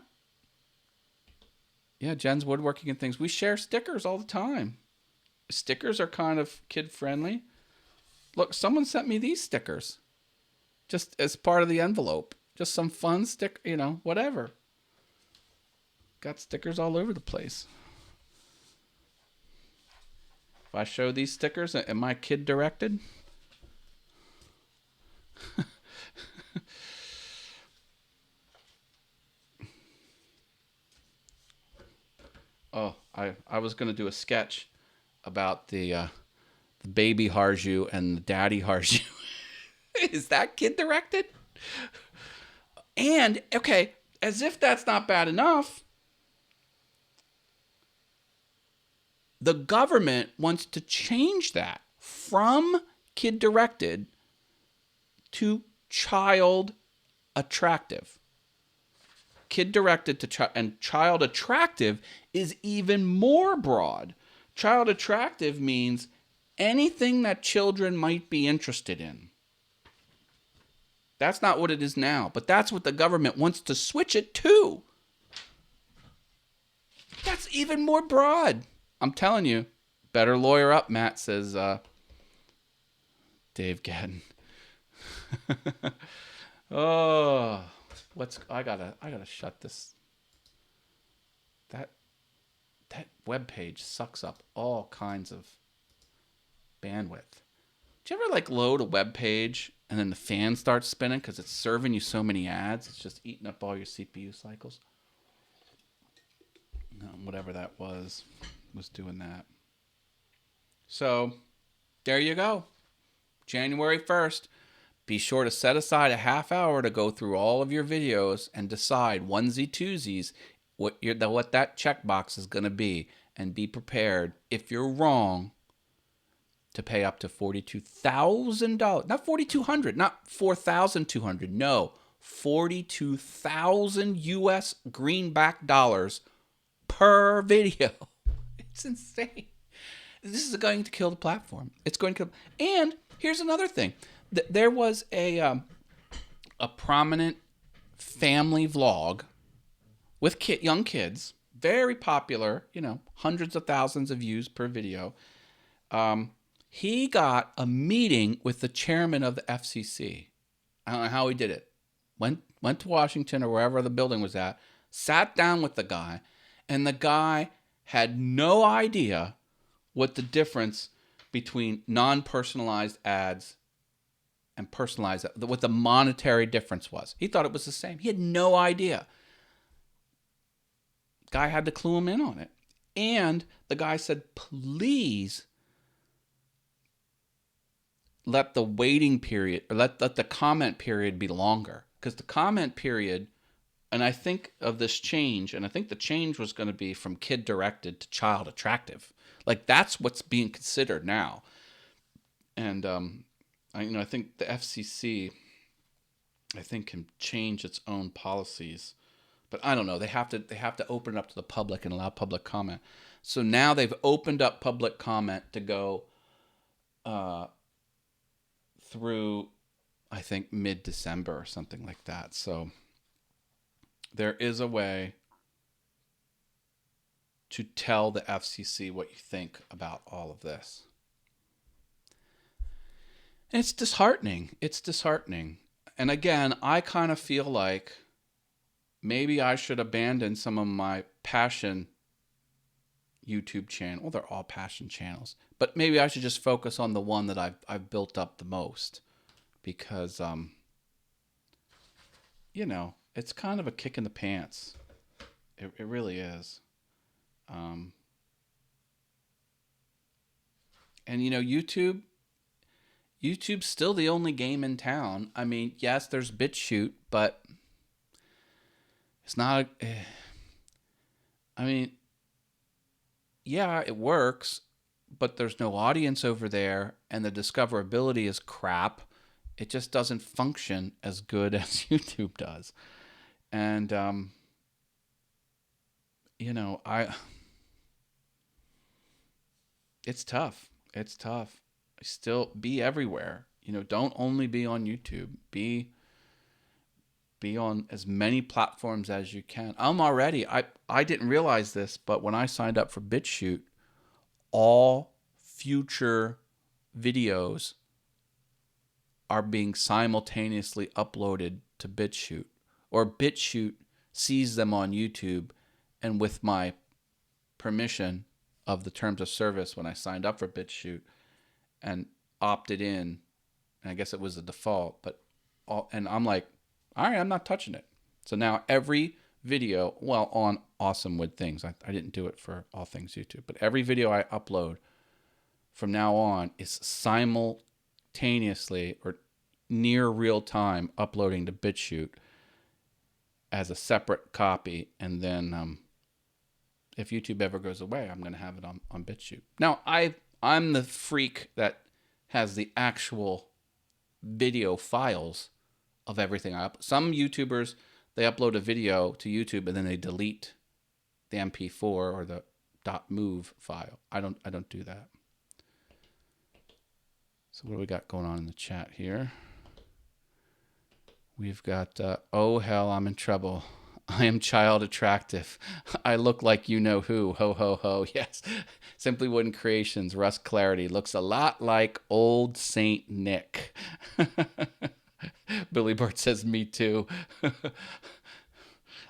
Yeah, Jen's woodworking and things. We share stickers all the time. Stickers are kind of kid-friendly. Look, someone sent me these stickers. Just as part of the envelope. Just some fun sticker, whatever. Got stickers all over the place. If I show these stickers, am I kid-directed? Oh, I was going to do a sketch about the baby Harju and the daddy Harju. Is that kid-directed? And, okay, as if that's not bad enough, the government wants to change that from kid-directed to child attractive. Kid-directed to and child attractive is even more broad. Child attractive means anything that children might be interested in. That's not what it is now, but that's what the government wants to switch it to. That's even more broad. I'm telling you, better lawyer up, Matt, says Dave Gadden. Oh, I gotta shut this. That web page sucks up all kinds of bandwidth. Do you ever like load a web page and then the fan starts spinning because it's serving you so many ads? It's just eating up all your CPU cycles. Whatever that was doing that. So there you go. January 1st. Be sure to set aside a half hour to go through all of your videos and decide onesie twosies what that checkbox is going to be, and be prepared if you're wrong to pay up to $42,000. Not $4,200, not $4,200. No, 42,000 US greenback dollars per video. It's insane. This is going to kill the platform. It's going to kill. And here's another thing. There was a prominent family vlog with young kids, very popular, hundreds of thousands of views per video. He got a meeting with the chairman of the FCC. I don't know how he did it. Went to Washington or wherever the building was at, sat down with the guy, and the guy had no idea what the difference between non-personalized ads and personalized, what the monetary difference was. He thought it was the same. He had no idea. Guy had to clue him in on it. And the guy said, please let the waiting period, or let the comment period be longer. Because the comment period, and I think of this change, and I think the change was going to be from kid directed to child attractive. Like that's what's being considered now. And I think the FCC, can change its own policies, but I don't know. They have to open it up to the public and allow public comment. So now they've opened up public comment to go through, I think, mid-December or something like that. So there is a way to tell the FCC what you think about all of this. And it's disheartening. And again, I kind of feel like maybe I should abandon some of my passion YouTube channel. Well, they're all passion channels. But maybe I should just focus on the one that I've built up the most. Because, it's kind of a kick in the pants. It really is. And, YouTube's still the only game in town. I mean, yes, there's BitChute, but it's not. Yeah, it works, but there's no audience over there, and the discoverability is crap. It just doesn't function as good as YouTube does. And, it's tough. Still be everywhere. Don't only be on YouTube. Be on as many platforms as you can. I didn't realize this, but when I signed up for BitChute, all future videos are being simultaneously uploaded to BitChute, or BitChute sees them on YouTube, and with my permission of the terms of service when I signed up for BitChute and opted in, and I guess it was the default, and I'm like, all right, I'm not touching it. So now every video, on Awesome Wood Things, I didn't do it for All Things YouTube, but every video I upload from now on is simultaneously or near real time uploading to BitChute as a separate copy. And then if YouTube ever goes away, I'm going to have it on BitChute. Now, I'm the freak that has the actual video files of everything I upload. Some YouTubers, they upload a video to YouTube and then they delete the MP4 or the .mov file. I don't do that. So what do we got going on in the chat here? We've got, oh hell, I'm in trouble. I am child attractive. I look like you know who. Ho, ho, ho. Yes. Simply Wooden Creations. Russ Clarity looks a lot like old Saint Nick. Billy Burt says, me too.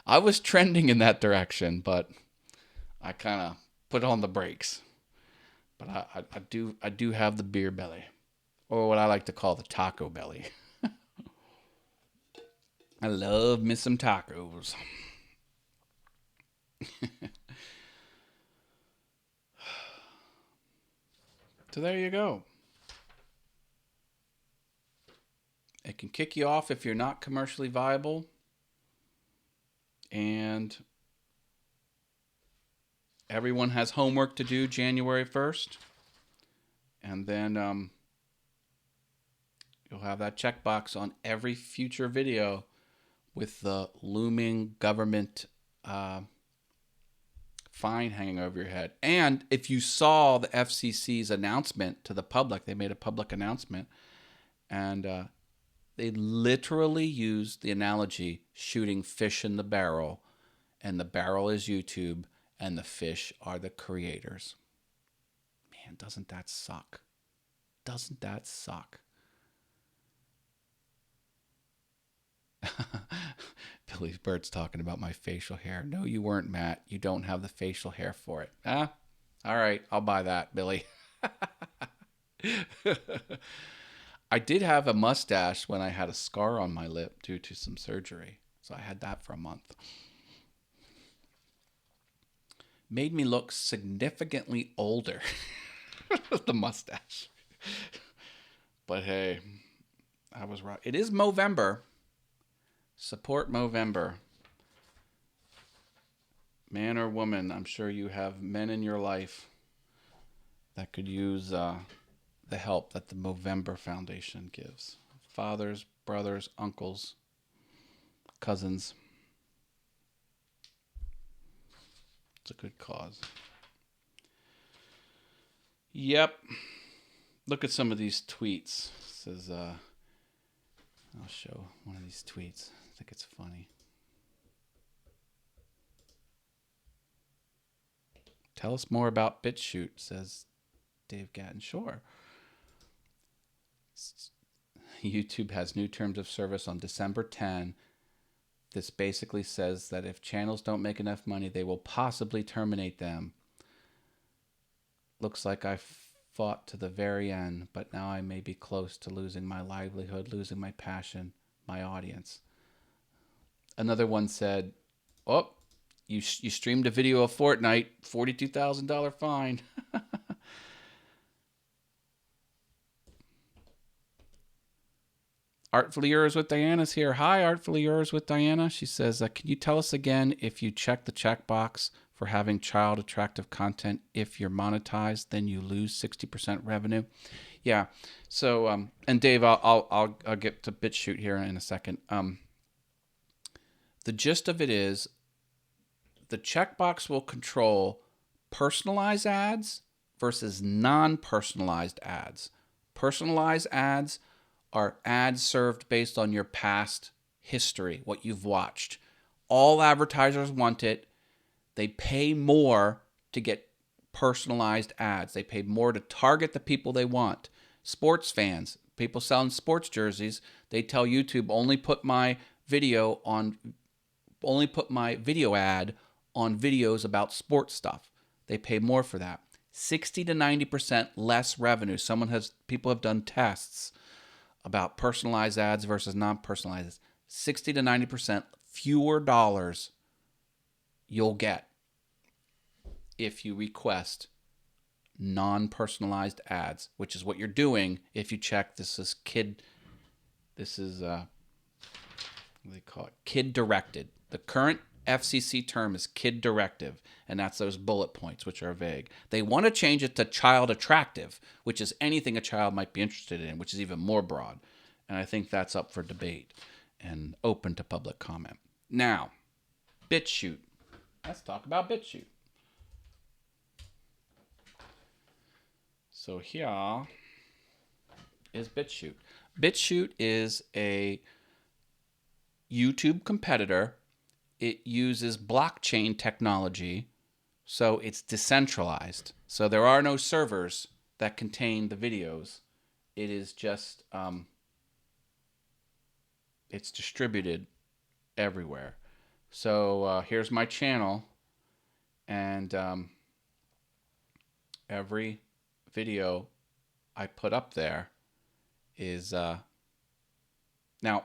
I was trending in that direction, but I kind of put on the brakes. But I do have the beer belly. or what I like to call the taco belly. I love me some tacos. So there you go. It can kick you off if you're not commercially viable. And everyone has homework to do January 1st. And then you'll have that checkbox on every future video with the looming government fine hanging over your head. And if you saw the FCC's announcement to the public, they made a public announcement, and they literally used the analogy shooting fish in the barrel, and the barrel is YouTube, and the fish are the creators. Man, doesn't that suck? Doesn't that suck? Billy Bird's talking about my facial hair. No, you weren't, Matt. You don't have the facial hair for it. Ah, all right. I'll buy that, Billy. I did have a mustache when I had a scar on my lip due to some surgery. So I had that for a month. Made me look significantly older. The mustache. But hey, I was right. It is Movember. Support Movember. Man or woman, I'm sure you have men in your life that could use the help that the Movember Foundation gives. Fathers, brothers, uncles, cousins. It's a good cause. Yep. Look at some of these tweets. It says, I'll show one of these tweets. I think it's funny. Tell us more about BitChute, says Dave Gatton. Sure. YouTube has new terms of service on December 10. This basically says that if channels don't make enough money, they will possibly terminate them. Looks like I fought to the very end, but now I may be close to losing my livelihood, losing my passion, my audience. Another one said, oh, you streamed a video of Fortnite, $42,000 fine. Artfully Yours with Diana's here. Hi, Artfully Yours with Diana. She says, can you tell us again if you check the checkbox for having child attractive content? If you're monetized, then you lose 60% revenue. Yeah. So, and Dave, I'll get to BitChute here in a second. The gist of it is the checkbox will control personalized ads versus non-personalized ads. Personalized ads are ads served based on your past history, what you've watched. All advertisers want it. They pay more to get personalized ads. They pay more to target the people they want. Sports fans, people selling sports jerseys, they tell YouTube only put my video ad on videos about sports stuff. They pay more for that. 60 to 90% less revenue. People have done tests about personalized ads versus non-personalized. 60 to 90% fewer dollars you'll get if you request non-personalized ads, which is what you're doing if you check what do they call it? Kid directed. The current FCC term is kid directive, and that's those bullet points, which are vague. They want to change it to child attractive, which is anything a child might be interested in, which is even more broad. And I think that's up for debate and open to public comment. Now, BitChute. Let's talk about BitChute. So here is BitChute. BitChute is a YouTube competitor. It uses blockchain technology, so it's decentralized. So there are no servers that contain the videos. It is just, it's distributed everywhere. So here's my channel, and every video I put up there is now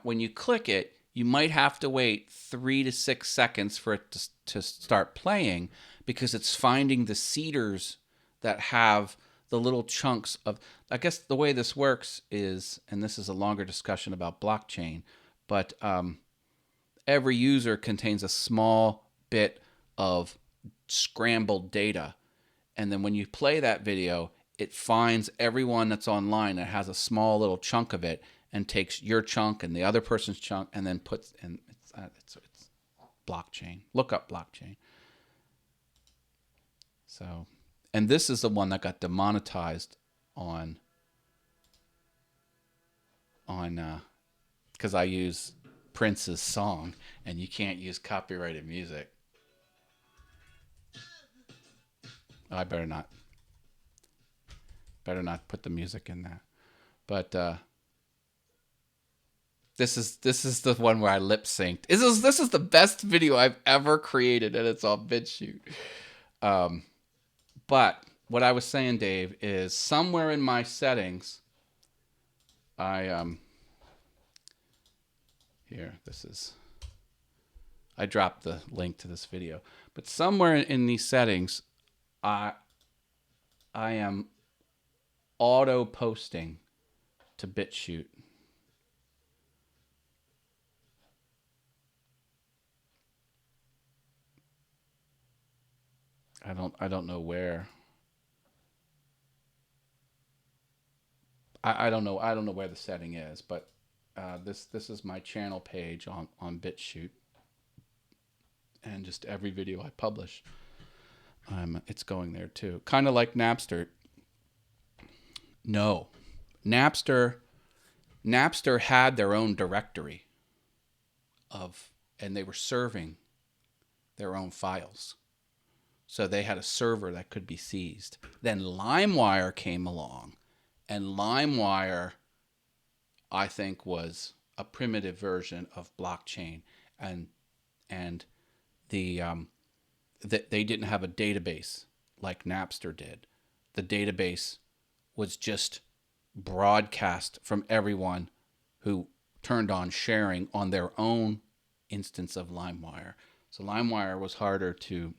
when you click it, you might have to wait 3 to 6 seconds for it to start playing, because it's finding the seeders that have the little chunks of. I guess the way this works is, and this is a longer discussion about blockchain, but every user contains a small bit of scrambled data. And then when you play that video, it finds everyone that's online that has a small little chunk of it and takes your chunk and the other person's chunk and then puts in. It's blockchain. Look up blockchain. So, and this is the one that got demonetized on because I use Prince's song, and you can't use copyrighted music. I better not put the music in there. But this is the one where I lip synced. This is the best video I've ever created, and it's on BitChute. But what I was saying, Dave, is somewhere in my settings, I dropped the link to this video, but somewhere in these settings, I am auto posting to BitChute. I don't know where. I don't know where the setting is, but this is my channel page on BitChute, and just every video I publish, it's going there too. Kind of like Napster. No, Napster had their own directory and they were serving their own files. So they had a server that could be seized. Then LimeWire came along, and LimeWire, I think, was a primitive version of blockchain, and they didn't have a database like Napster did. The database was just broadcast from everyone who turned on sharing on their own instance of LimeWire. So LimeWire was harder to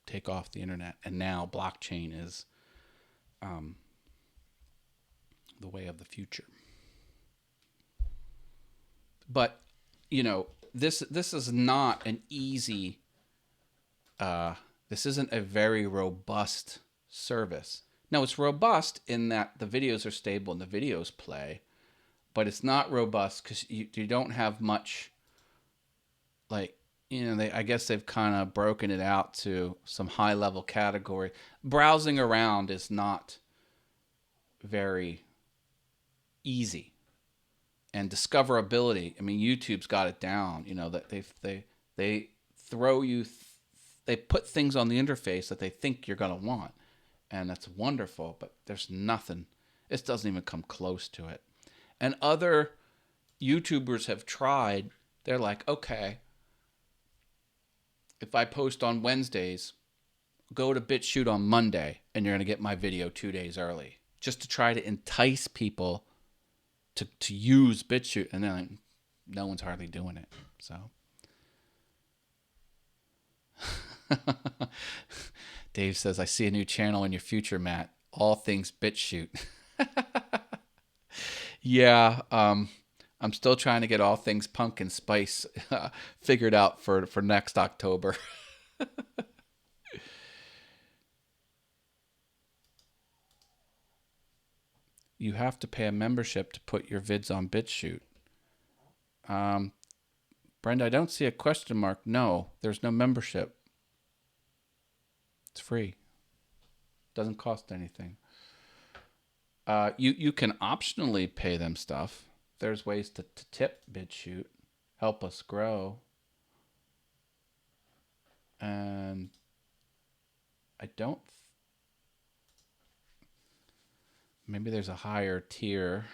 take off the internet, and now blockchain is the way of the future. But this is not an easy. This isn't a very robust service. Now, it's robust in that the videos are stable and the videos play, but it's not robust because you don't have much, like, I guess they've kind of broken it out to some high level category. Browsing around is not very easy. And discoverability, I mean, YouTube's got it down, that they throw you, they put things on the interface that they think you're going to want. And that's wonderful, but there's nothing, it doesn't even come close to it. And other YouTubers have tried, they're like, okay, if I post on Wednesdays, go to BitChute on Monday, and you're going to get my video 2 days early, just to try to entice people to use BitChute, and then no one's hardly doing it. So Dave says, I see a new channel in your future, Matt. All things BitChute. Yeah, I'm still trying to get all things pumpkin spice figured out for next October. You have to pay a membership to put your vids on BitChute. Brenda, I don't see a question mark. No, there's no membership. It's free. Doesn't cost anything. You can optionally pay them stuff. There's ways to tip BitChute, help us grow. And I don't. Maybe there's a higher tier.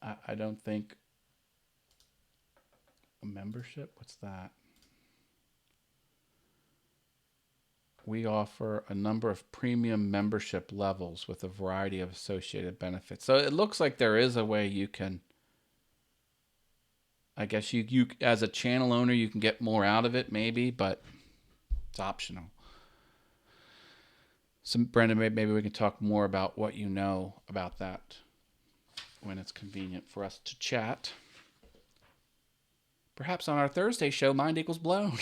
I don't think. A membership? What's that? we offer a number of premium membership levels with a variety of associated benefits. So it looks like there is a way you can, I guess you as a channel owner, you can get more out of it maybe, but it's optional. So Brendan, maybe we can talk more about what you know about that when it's convenient for us to chat. Perhaps on our Thursday show, Mind Equals Blown.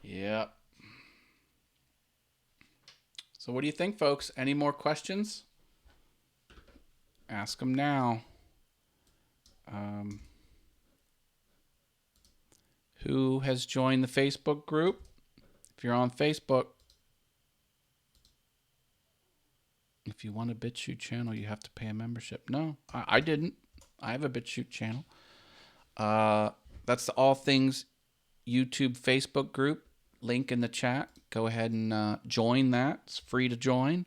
Yep. So what do you think, folks? Any more questions? Ask them now. Who has joined the Facebook group? If you're on Facebook, if you want a BitChute channel, you have to pay a membership. No, I didn't. I have a BitChute channel. That's the All Things YouTube Facebook group. Link in the chat. Go ahead and join that. It's free to join.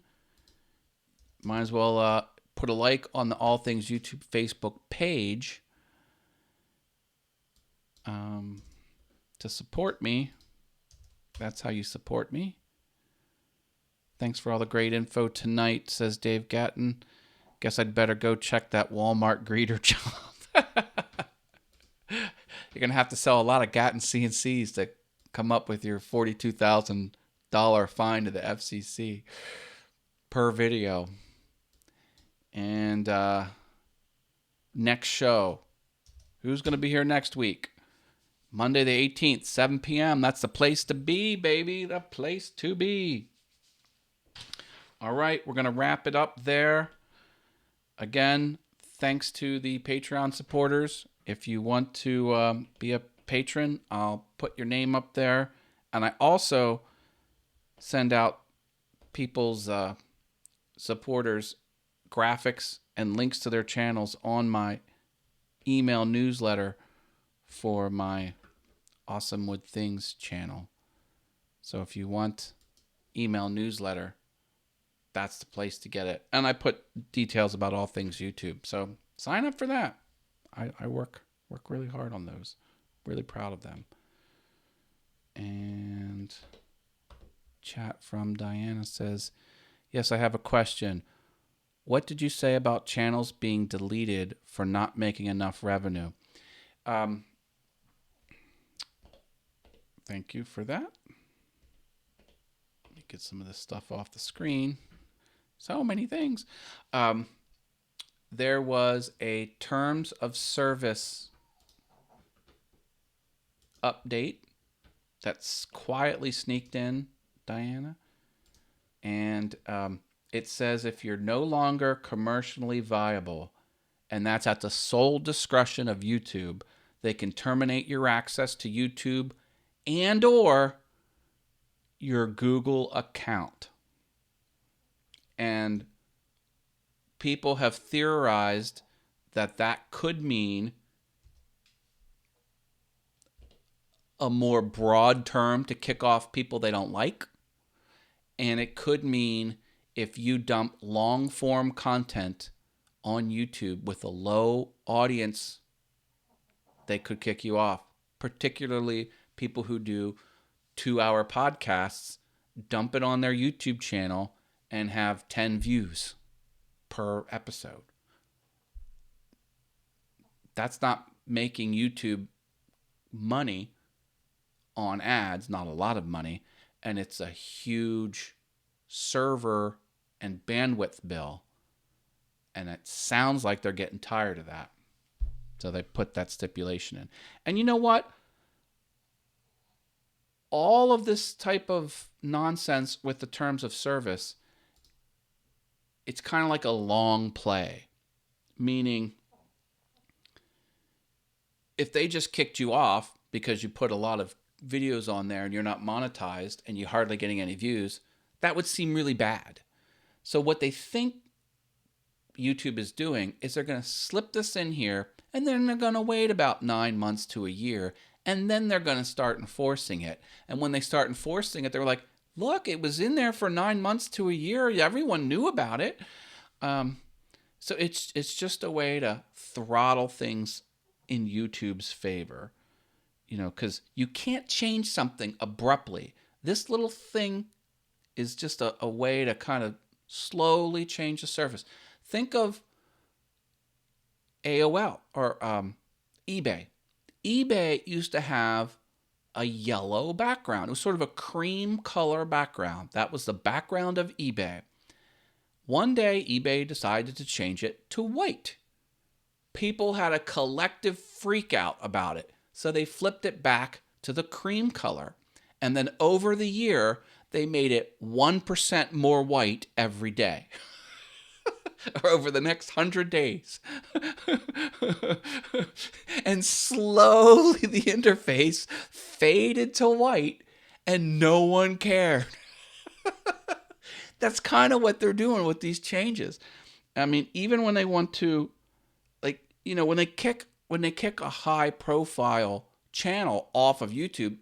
Might as well put a like on the All Things YouTube Facebook page to support me. That's how you support me. Thanks for all the great info tonight, says Dave Gatton. Guess I'd better go check that Walmart greeter job. You're going to have to sell a lot of Gatton CNCs to come up with your $42,000 fine to the FCC per video. And next show. Who's going to be here next week? Monday the 18th, 7 p.m. That's the place to be, baby. The place to be. All right, we're going to wrap it up there. Again, thanks to the Patreon supporters. If you want to be a patron, I'll put your name up there. And I also send out people's supporters graphics and links to their channels on my email newsletter for my Awesome Wood Things channel. So if you want email newsletter, that's the place to get it. And I put details about all things YouTube. So sign up for that. I work really hard on those. Really proud of them. And chat from Diana says, yes, I have a question. What did you say about channels being deleted for not making enough revenue? Thank you for that. Let me get some of this stuff off the screen. So many things. There was a terms of service update that's quietly sneaked in, Diana. And it says if you're no longer commercially viable, and that's at the sole discretion of YouTube, they can terminate your access to YouTube and or your Google account. And people have theorized that that could mean a more broad term to kick off people they don't like. And it could mean if you dump long form content on YouTube with a low audience, they could kick you off. Particularly people who do 2-hour podcasts, dump it on their YouTube channel and have 10 views per episode. That's not making YouTube money on ads, not a lot of money, and it's a huge server and bandwidth bill. And it sounds like they're getting tired of that. So they put that stipulation in. And you know what? All of this type of nonsense with the terms of service, it's kind of like a long play. Meaning, if they just kicked you off because you put a lot of videos on there and you're not monetized and you're hardly getting any views, that would seem really bad. So what they think YouTube is doing is they're going to slip this in here, and then they're going to wait about 9 months to a year, and then they're going to start enforcing it. And when they start enforcing it, they're like, look, it was in there for 9 months to a year. Everyone knew about it. So it's just a way to throttle things in YouTube's favor, you know, because you can't change something abruptly This little thing is just a way to kind of slowly change the surface. Think of AOL or eBay. eBay used to have a yellow background. It was sort of a cream color background. That was the background of eBay. One day, eBay decided to change it to white. People had a collective freak out about it, so they flipped it back to the cream color. And then over the year, they made it 1% more white every day. Or over the next 100 days. And slowly the interface faded to white and no one cared. That's kind of what they're doing with these changes. I mean, even when they want to, like, when they kick a high profile channel off of YouTube,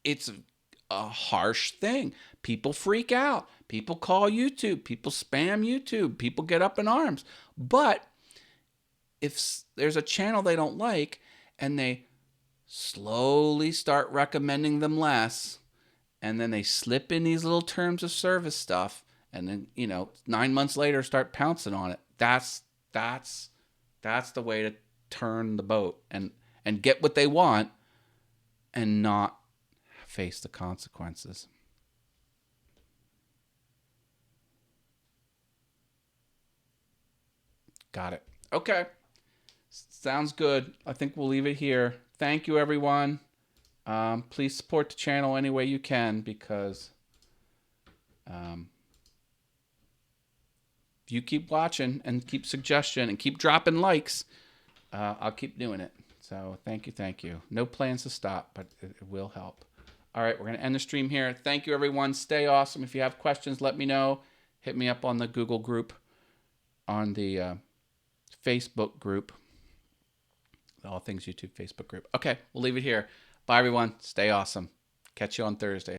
it's a harsh thing. People freak out. People call YouTube. People spam YouTube. People get up in arms. But if there's a channel they don't like and they slowly start recommending them less, and then they slip in these little terms of service stuff, and then 9 months later start pouncing on it, that's the way to turn the boat and get what they want and not face the consequences. Got it. Okay. Sounds good. I think we'll leave it here. Thank you, everyone. Please support the channel any way you can, because if you keep watching and keep suggestion and keep dropping likes, I'll keep doing it. So thank you. No plans to stop, but it will help. All right, we're going to end the stream here. Thank you, everyone. Stay awesome. If you have questions, let me know. Hit me up on the Google group, on the Facebook group, the All Things YouTube Facebook group. Okay, we'll leave it here. Bye, everyone. Stay awesome. Catch you on Thursday.